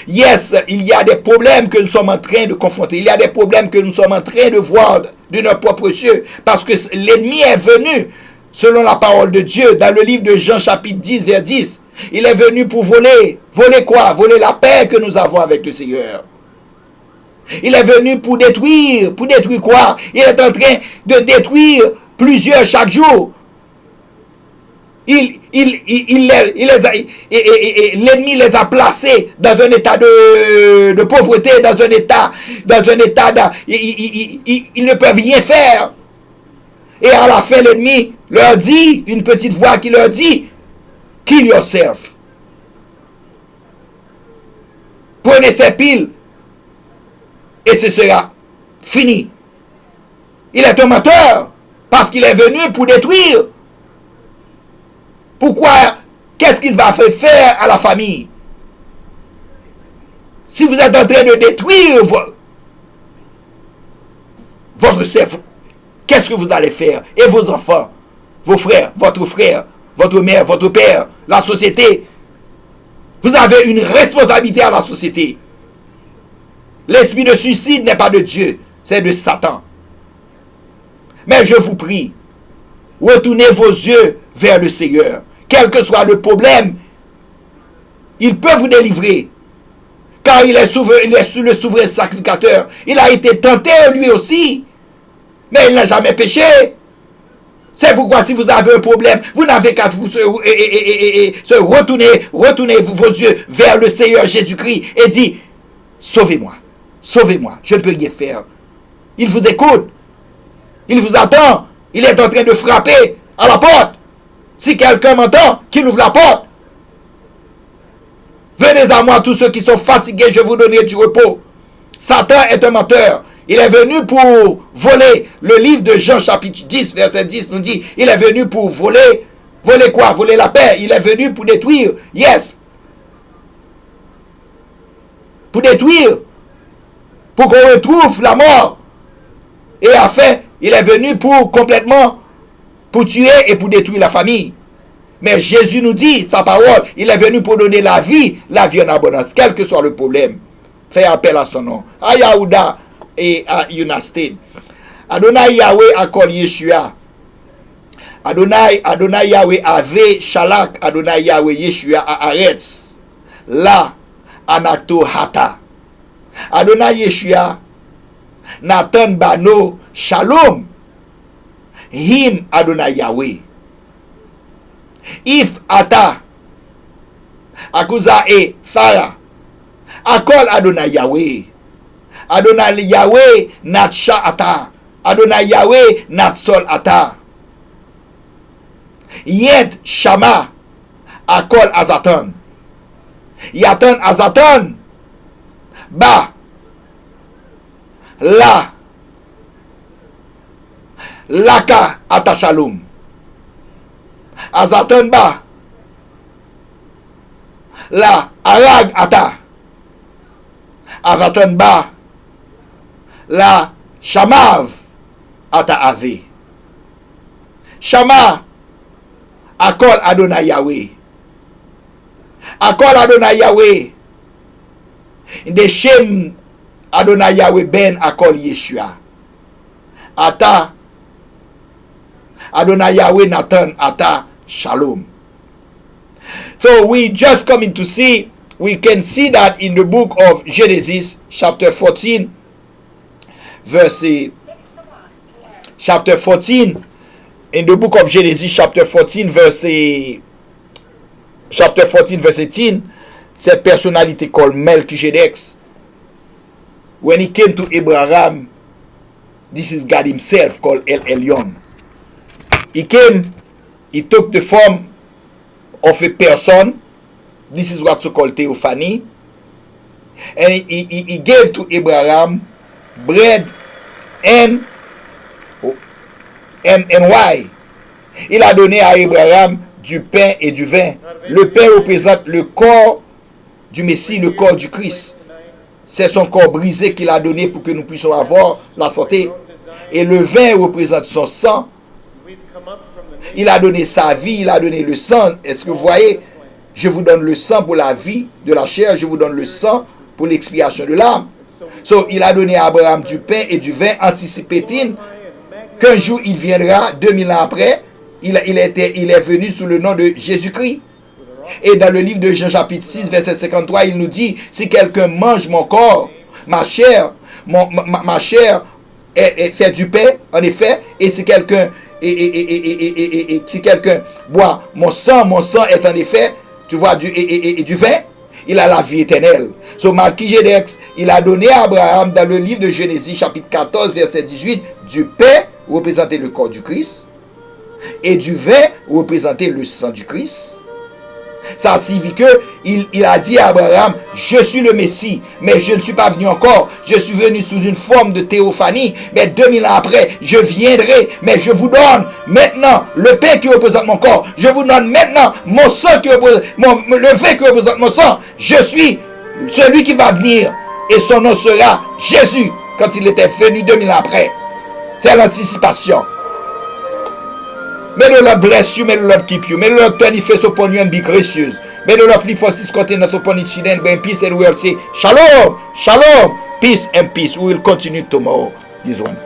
Yes, il y a des problèmes que nous sommes en train de confronter. Il y a des problèmes que nous sommes en train de voir de nos propres yeux. Parce que l'ennemi est venu, selon la parole de Dieu, dans le livre de Jean chapitre 10, vers 10. Il est venu pour voler. Voler quoi? Voler la paix que nous avons avec le Seigneur. Il est venu pour détruire. Pour détruire quoi? Il est en train de détruire plusieurs chaque jour. L'ennemi les a placés dans un état de pauvreté, dans un état ils ne peuvent rien faire. Et à la fin, l'ennemi leur dit, une petite voix qui leur dit, kill yourself. Prenez ces piles et ce sera fini. Il est un menteur parce qu'il est venu pour détruire. Pourquoi? Qu'est-ce qu'il va faire à la famille? Si vous êtes en train de détruire votre cerveau, qu'est-ce que vous allez faire? Et vos enfants, vos frères, votre mère, votre père, la société. Vous avez une responsabilité à la société. L'esprit de suicide n'est pas de Dieu, c'est de Satan. Mais je vous prie, retournez vos yeux vers le Seigneur. Quel que soit le problème, il peut vous délivrer. Car il est le souverain sacrificateur. Il a été tenté lui aussi. Mais il n'a jamais péché. C'est pourquoi si vous avez un problème, vous n'avez qu'à vous retourner vos yeux vers le Seigneur Jésus-Christ et dire, sauvez-moi, sauvez-moi, je ne peux rien faire. Il vous écoute. Il vous attend. Il est en train de frapper à la porte. Si quelqu'un m'entend, qu'il ouvre la porte. Venez à moi tous ceux qui sont fatigués, je vous donnerai du repos. Satan est un menteur. Il est venu pour voler. Le livre de Jean chapitre 10, verset 10 nous dit, il est venu pour voler. Voler quoi? Voler la paix. Il est venu pour détruire. Yes. Pour détruire. Pour qu'on retrouve la mort. Et enfin, il est venu pour complètement, pour tuer et pour détruire la famille. Mais Jésus nous dit, sa parole, il est venu pour donner la vie en abondance, quel que soit le problème. Fais appel à son nom. À Yahuda et à United States. Adonai Yahweh akol Yeshua. Adonai Yahweh ave Shalak. Adonai Yahweh Yeshua a Aretz. La Anato Hata. Adonai Yeshua Nathan Bano Shalom. Him Adonai Yahweh. If Ata Akuza e Fara. Akol Adonai Yahweh. Adonai Yahweh Natsha Ata. Adonai Yahweh Natsol Ata. Yet Shama Akol Azatan. Yatan Azatan. Ba. La. Laka Ata Shalom. Azatan Ba. La. Arag Ata. Azatan Ba. La. Shamav Ata Ave. Shama Akol Adonai Yahweh. Akol Adonai Yahweh. De Shem Adonai Yahweh Ben Akol Yeshua. Ata Adonai Yahweh Nathan Ata Shalom. So we just coming to see, we can see that in the book of Genesis chapter 14 verse chapter 14, in the book of Genesis chapter 14 verse 18, cette personnalité called Melchizedek, when he came to Abraham, this is God himself called El Elyon. He came, he took the form of a person. This is what's called theophany. And he gave to Abraham bread and wine. Il a donné à Abraham du pain et du vin. Le pain représente le corps du Messie, le corps du Christ. C'est son corps brisé qu'il a donné pour que nous puissions avoir la santé. Et le vin représente son sang. Il a donné sa vie, il a donné le sang. Est-ce que vous voyez? Je vous donne le sang pour la vie de la chair, je vous donne le sang pour l'expiation de l'âme. So, il a donné à Abraham du pain et du vin, anticipé-il qu'un jour il viendra, 2000 ans après, il est venu sous le nom de Jésus-Christ. Et dans le livre de Jean chapitre 6, verset 53, il nous dit, si quelqu'un mange mon corps, ma chair, ma chair est fait du pain, en effet, et si quelqu'un si quelqu'un boit mon sang est en effet, tu vois, du vin, il a la vie éternelle. So Melchizedek, il a donné à Abraham dans le livre de Genèse chapitre 14 verset 18 du pain représentait le corps du Christ et du vin représentait le sang du Christ. Ça signifie que il a dit à Abraham, je suis le Messie, mais je ne suis pas venu encore. Je suis venu sous une forme de théophanie, mais 2000 ans après, je viendrai, mais je vous donne maintenant le pain qui représente mon corps. Je vous donne maintenant mon sang qui représente, le vin qui représente mon sang. Je suis celui qui va venir et son nom sera Jésus quand il était venu 2000 ans après. C'est l'anticipation. May the Lord bless you, may the Lord keep you, may the Lord turn his face upon you and be gracious. May the Lord lift his countenance upon each and bring peace, and we will say shalom, shalom, peace and peace. We will continue tomorrow this one.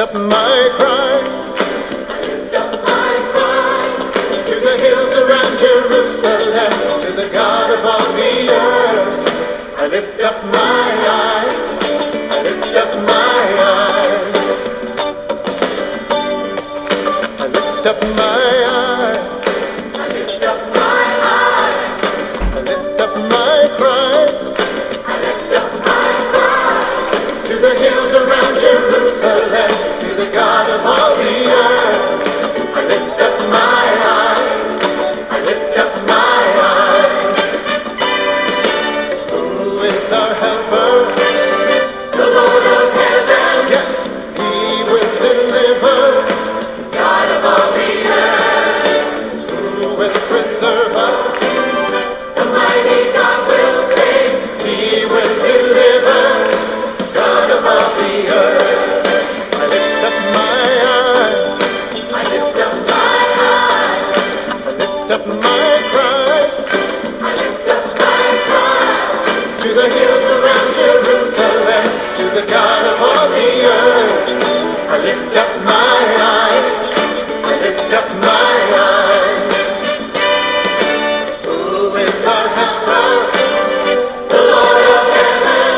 up my cry. I lift up my cry to the hills around Jerusalem, to the God of all the earth. I lift up my eyes. I lift up my eyes. I lift up my eyes. I lift up my eyes. I lift up my cry. I lift up my cry to the hills around Jerusalem, to the God of all the earth. I lift up my eyes. I lift up my eyes. Who is our helper? The Lord of heaven. Yes, He will deliver. God of all the earth. Who will preserve us? The mighty God will save. He will deliver. God of all the earth. I lift up my eyes. I lift up my eyes. I lift up my cry. I lift up my cry to the hills around Jerusalem, to the God of all the earth. I lift up my eyes. I lift up my eyes. Who is our helper? The Lord of heaven.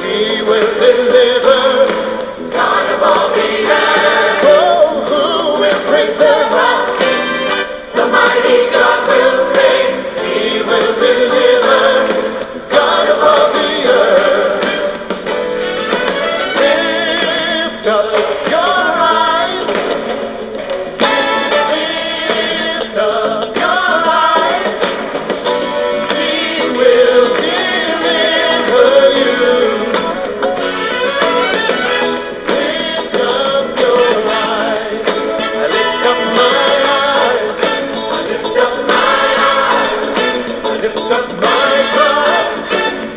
He will deliver. God of all the earth. Oh, who will preserve us? The mighty God will save. He will deliver. God of all the earth. Lift up your eyes. Lift up your eyes. He will deliver you. Lift up your eyes. I lift up my eyes. I lift up my eyes. I lift up my cry.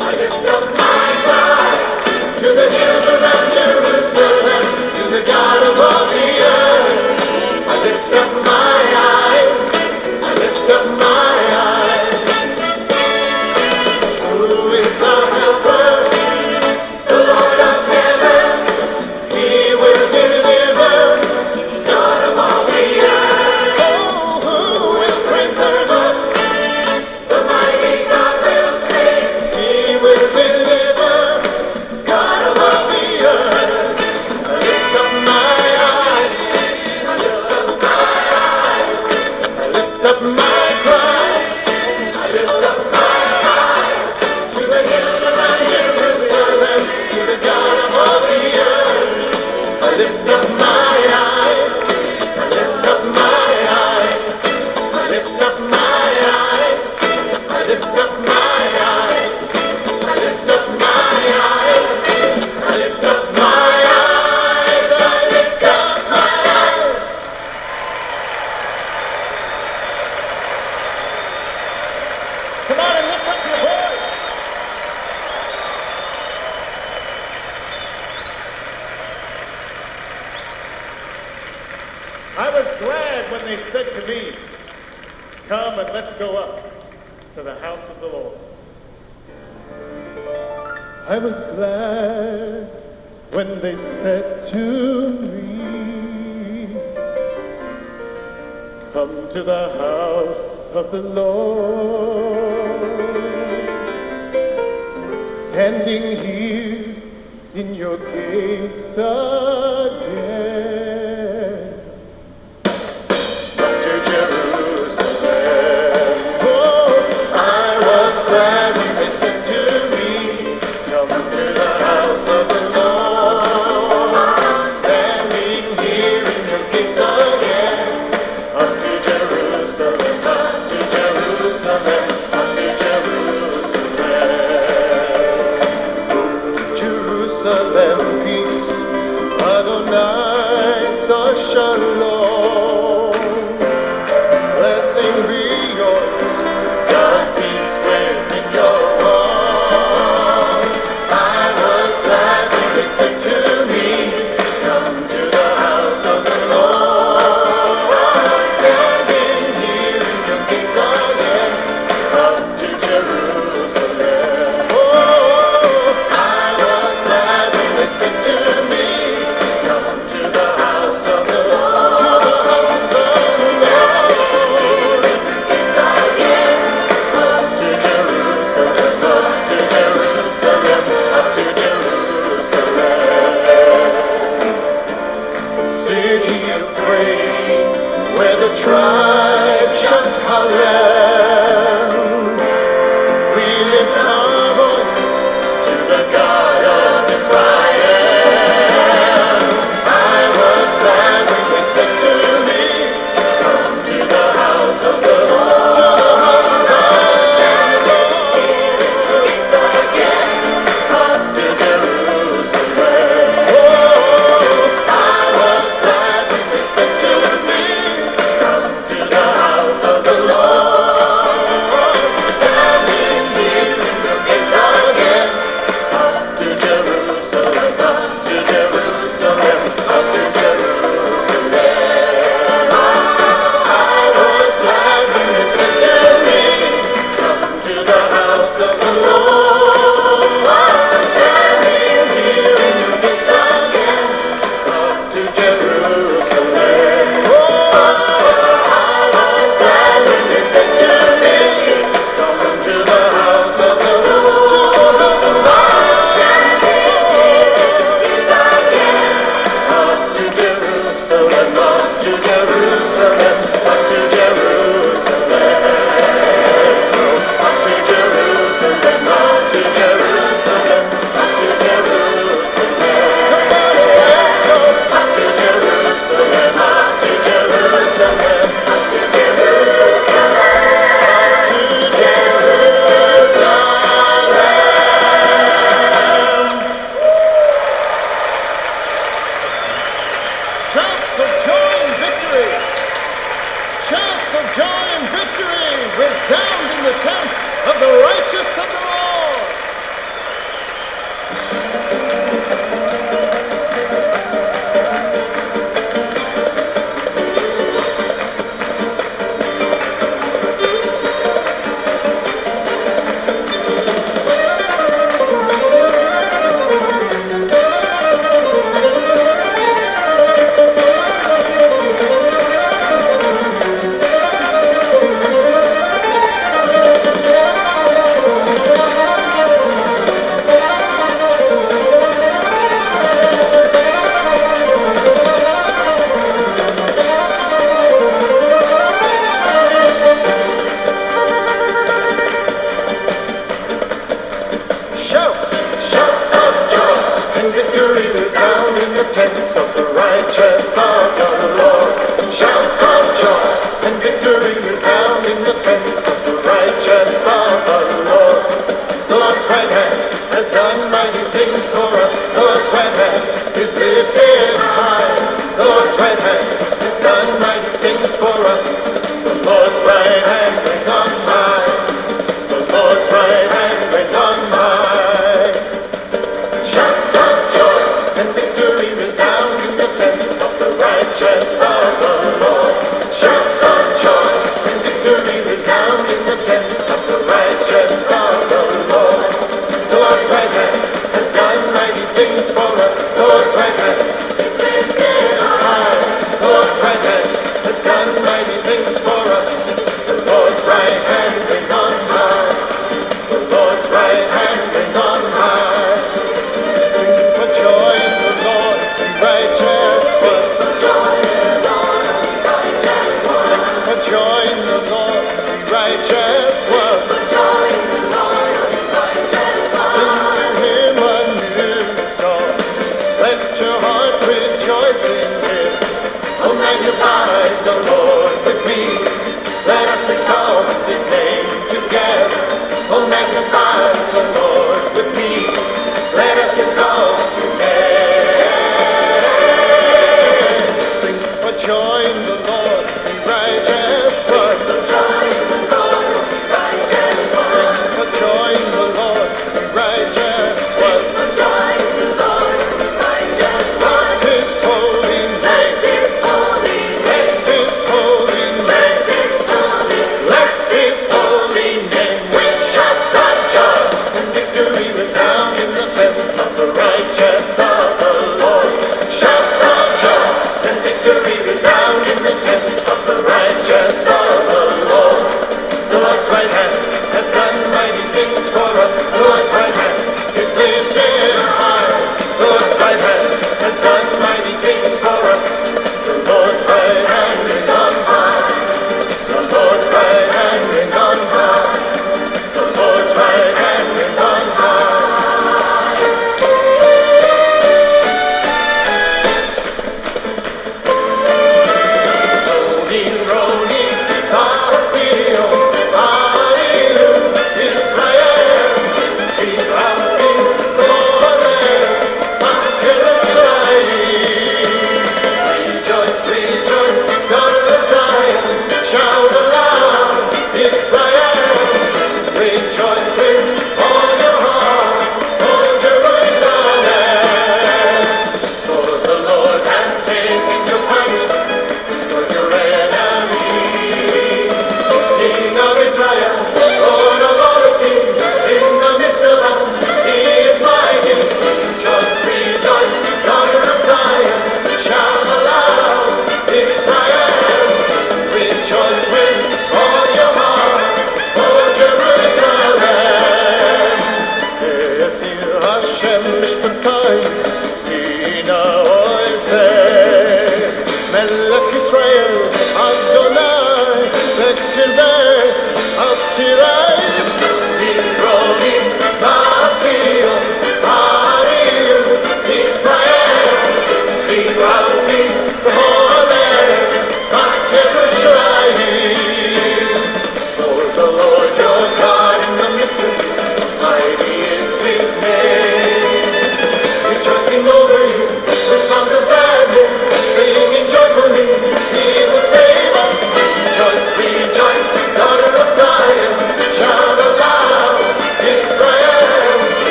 I lift up my cry to the hills around Jerusalem, to the God of all the earth. I lift up my eyes. I lift up my eyes. Who is our helper? The Lord of heaven. He will deliver. God of all the earth. Oh, who will preserve us? The mighty God will save. He will deliver. God of all the earth. I lift up my eyes. I lift up my eyes. I lift up my cry. I lift up my eyes to the hills around Jerusalem, to the God of all the earth. I lift up my eyes. I lift up my eyes. I lift up my eyes. I lift up my eyes. I lift up my eyes. I lift up my eyes. I lift up my eyes. Come on and lift up your voice. I was glad when they said to me, "Come and let's go up to the house of the Lord." I was glad when they said to me, "Come to the house of the Lord." Standing here in your gates again, up to Jerusalem. Oh, I was glad when they said to me, "Come to the house of the Lord." Standing here in your gates again, up to Jerusalem, up to Jerusalem, up to Jerusalem. Jerusalem, peace, Adonai, sa shalom. Blessing be yours, God's peace within your walls. I was glad when they said to me, "Come to the house of the Lord." Standing here in your gates again, up to Jerusalem. Oh, I was glad when they said to me, "Come to where the tribes shout hallelujah. We lift our voice to the God of Israel. I was glad when they said to me, come to the house of the Lord. Up to Jerusalem. Oh, I was glad when they said to me, come to the house of the Lord. Standing here in the gates again. Up to Jerusalem, up to Jerusalem, up to Jerusalem. I was glad when they said to me, come to the house of the Lord. Standing here in the gates again. Up to Jerusalem. Oh, I was glad when they said to me, come to the house of the Lord. Standing here in the gates again. Up to Jerusalem, up to Jerusalem, up to Jerusalem. Up to Jerusalem, up to Jerusalem, up to Jerusalem. Let's go. Up to Jerusalem, up to Jerusalem, up to Jerusalem, up to Jerusalem. Shouts of joy and victory! Shouts of joy and victory resound in the tents of the righteous of the Lord! Shouts, shouts of joy and victory resound in the tents of the righteous of the Lord. Shouts of joy and victory resound in the tents of the righteous of the Lord. The Lord's right hand has done mighty things for us. The Lord's right hand is lifted high. The Lord's right hand has done mighty things for us. The Lord's right hand reigns on high. The Lord's right hand reigns on high. Shouts of joy and victory resound in the tents of the righteous of the Lord. Shouts of joy and victory resound in the tents of the righteous of the Lord. The Lord's right hand has done mighty things for us. The Lord's right hand is lifted high. The Lord's right hand has done mighty things for us. The Lord's right hand reigns on high. The Lord's right hand reigns on high. Sing for joy in the Lord, ye righteous ones. Sing for joy in the Lord, ye righteous ones. Sing for joy in the Lord, ye righteous ones. Sing for joy in the Lord, ye righteous ones. Sing to Him a new song. Let your heart rejoice in Him. Oh, magnify the Lord with me. Let us exalt His name together. Oh, magnify the Lord with me. Let us exalt His name. Sing for joy in the Lord, ye righteous ones. Sing for joy in the Lord, ye righteous ones. Sing for joy in the Lord, ye righteous ones. Sing for joy in the Lord, ye righteous ones. Bless His holy name. Bless His holy name. Bless His holy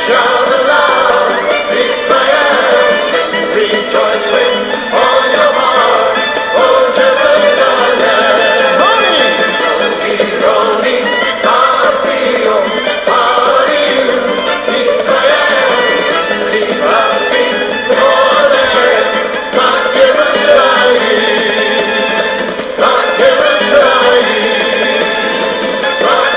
shout aloud, Israel, rejoice with all your heart, oh Jerusalem. Roni, Zion, Hallelujah, Israel, Sing Golem, not Yerushalayim, not Yerushalayim, not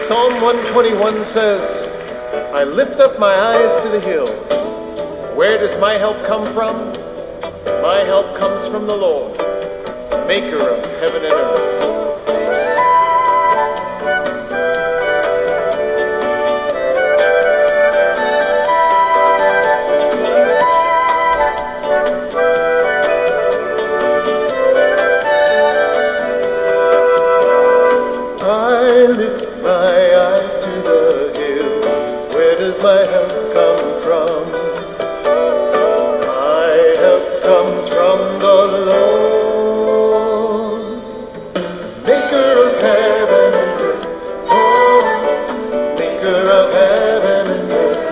Psalm 121 says, I lift up my eyes to the hills. Where does my help come from? My help comes from the Lord, maker of heaven and earth. I lift my eyes to the hills. Where does my help come from? My help comes from the Lord, maker of heaven and earth. Oh, maker of heaven and earth.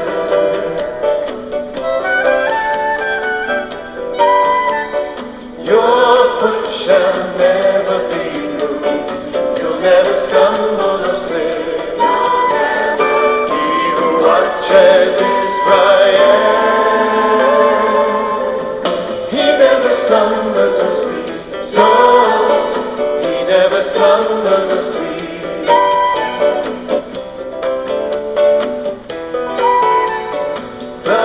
Your foot shall never be moved. You'll never stumble or slip. He who watches Israel, he never slumbers or sleeps. So he never slumbers or sleeps. The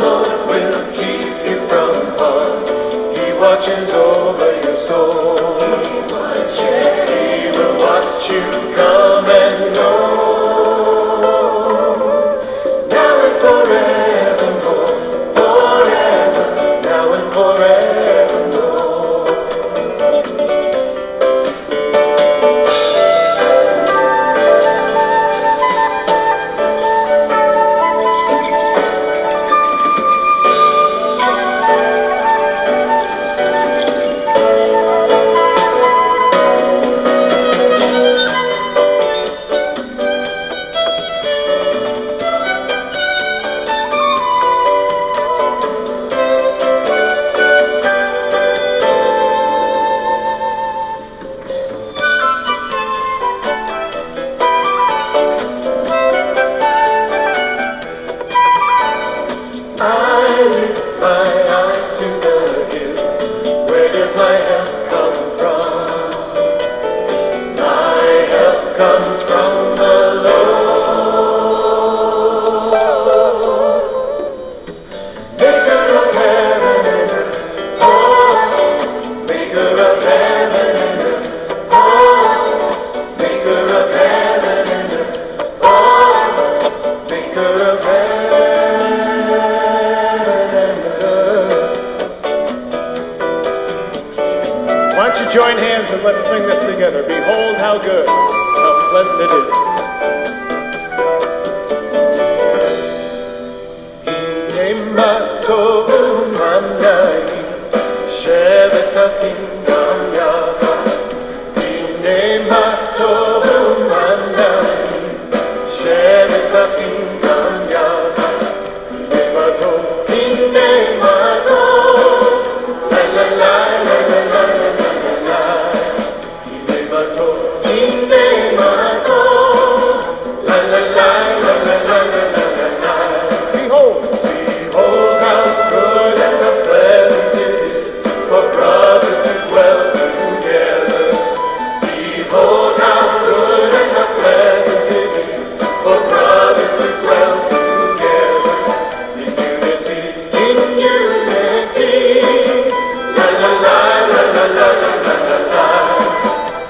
Lord will keep you from harm. He watches over your soul. He will watch you come and go, now and forevermore, forever, now and forevermore. I lift my eyes to the hills. Where does my help come from? My help comes from the Lord, maker of heaven and earth. Oh, maker of heaven and earth. Oh, maker of heaven and earth. Oh, maker of heaven. Why don't you join hands and let's sing this together. Behold how good, how pleasant it is. Hinema tovu manai, shevet achim gam yachad. Hinema tovu manai, shevet achim gam yachad. Hinema tov, la la la la la la la la. Hinema tov, la la la la la la la la. Behold, behold how good and how pleasant it is for brothers to dwell together. Behold how good and how pleasant it is for brothers to dwell together in unity, in unity. La la la la la la la la la.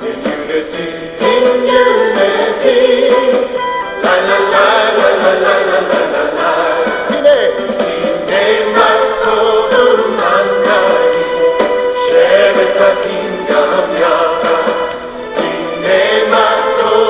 In unity, in unity. La la la la la la la la la la. Hine matovu manai, shevet achim gam yachad. Hine matovu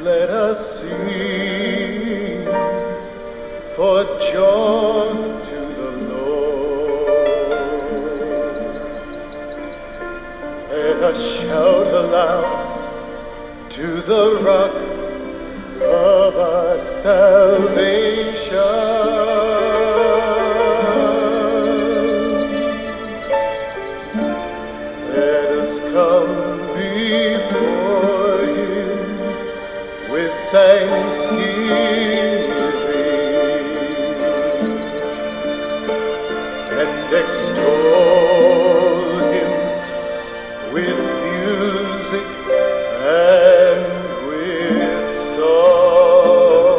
Let us sing for joy to the Lord. Let us shout aloud to the rock of our salvation. Let us come before Him with thanksgiving and extol Him with music and with song.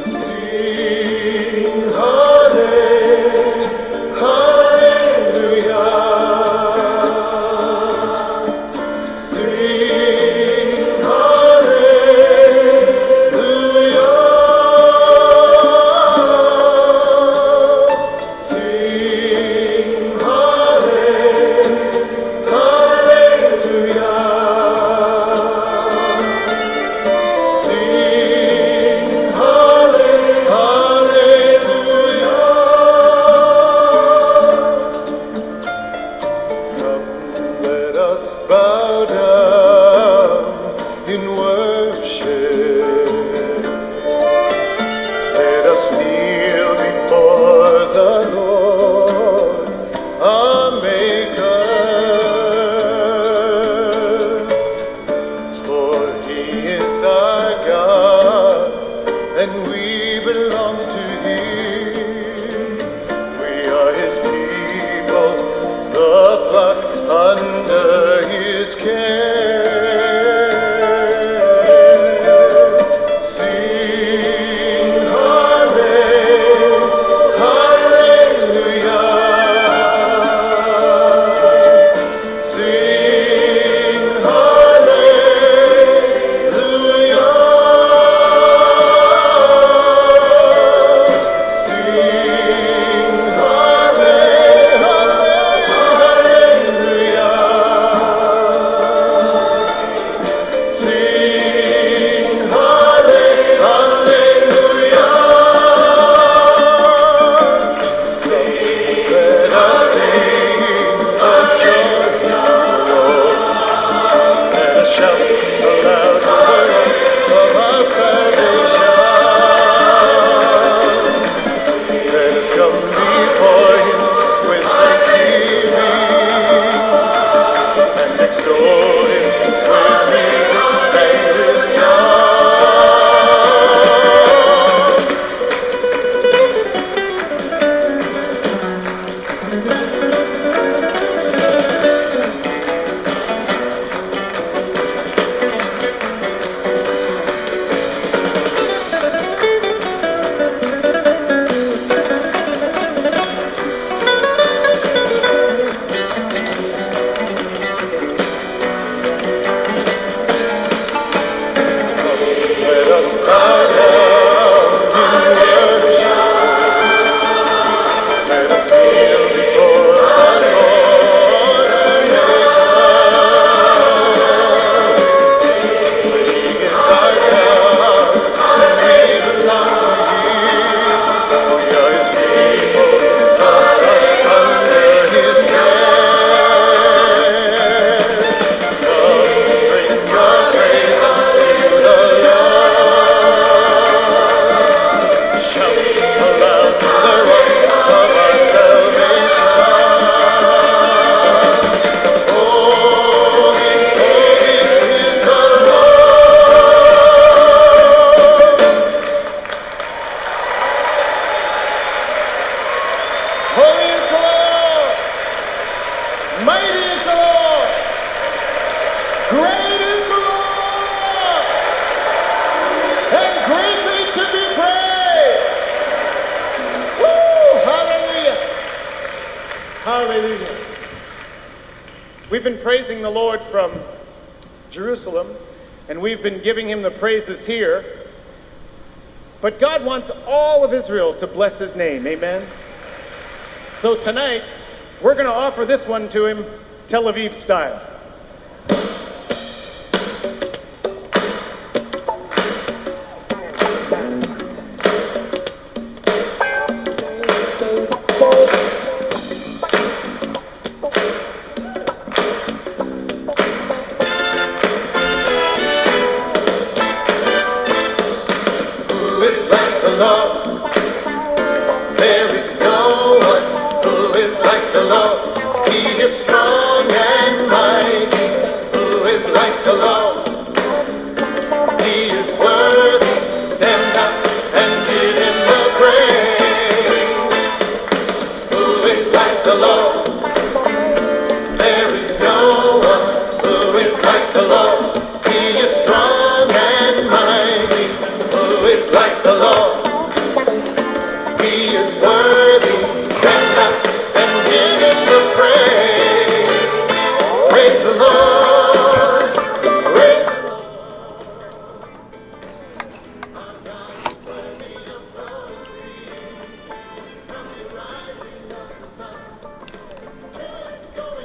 Sing hallelujah. Sing let us bow down in worship. Let us kneel before the Lord, our Maker. For He is our God, and we belong to Him. We are His people, the flock under His care. Sing hallelujah. Sing hallelujah. Sing hallelujah. We've been praising the Lord from Jerusalem, and we've been giving him the praises here. But God wants all of Israel to bless his name, amen? So tonight, we're going to offer this one to him, Tel Aviv style. Who is like the Lord?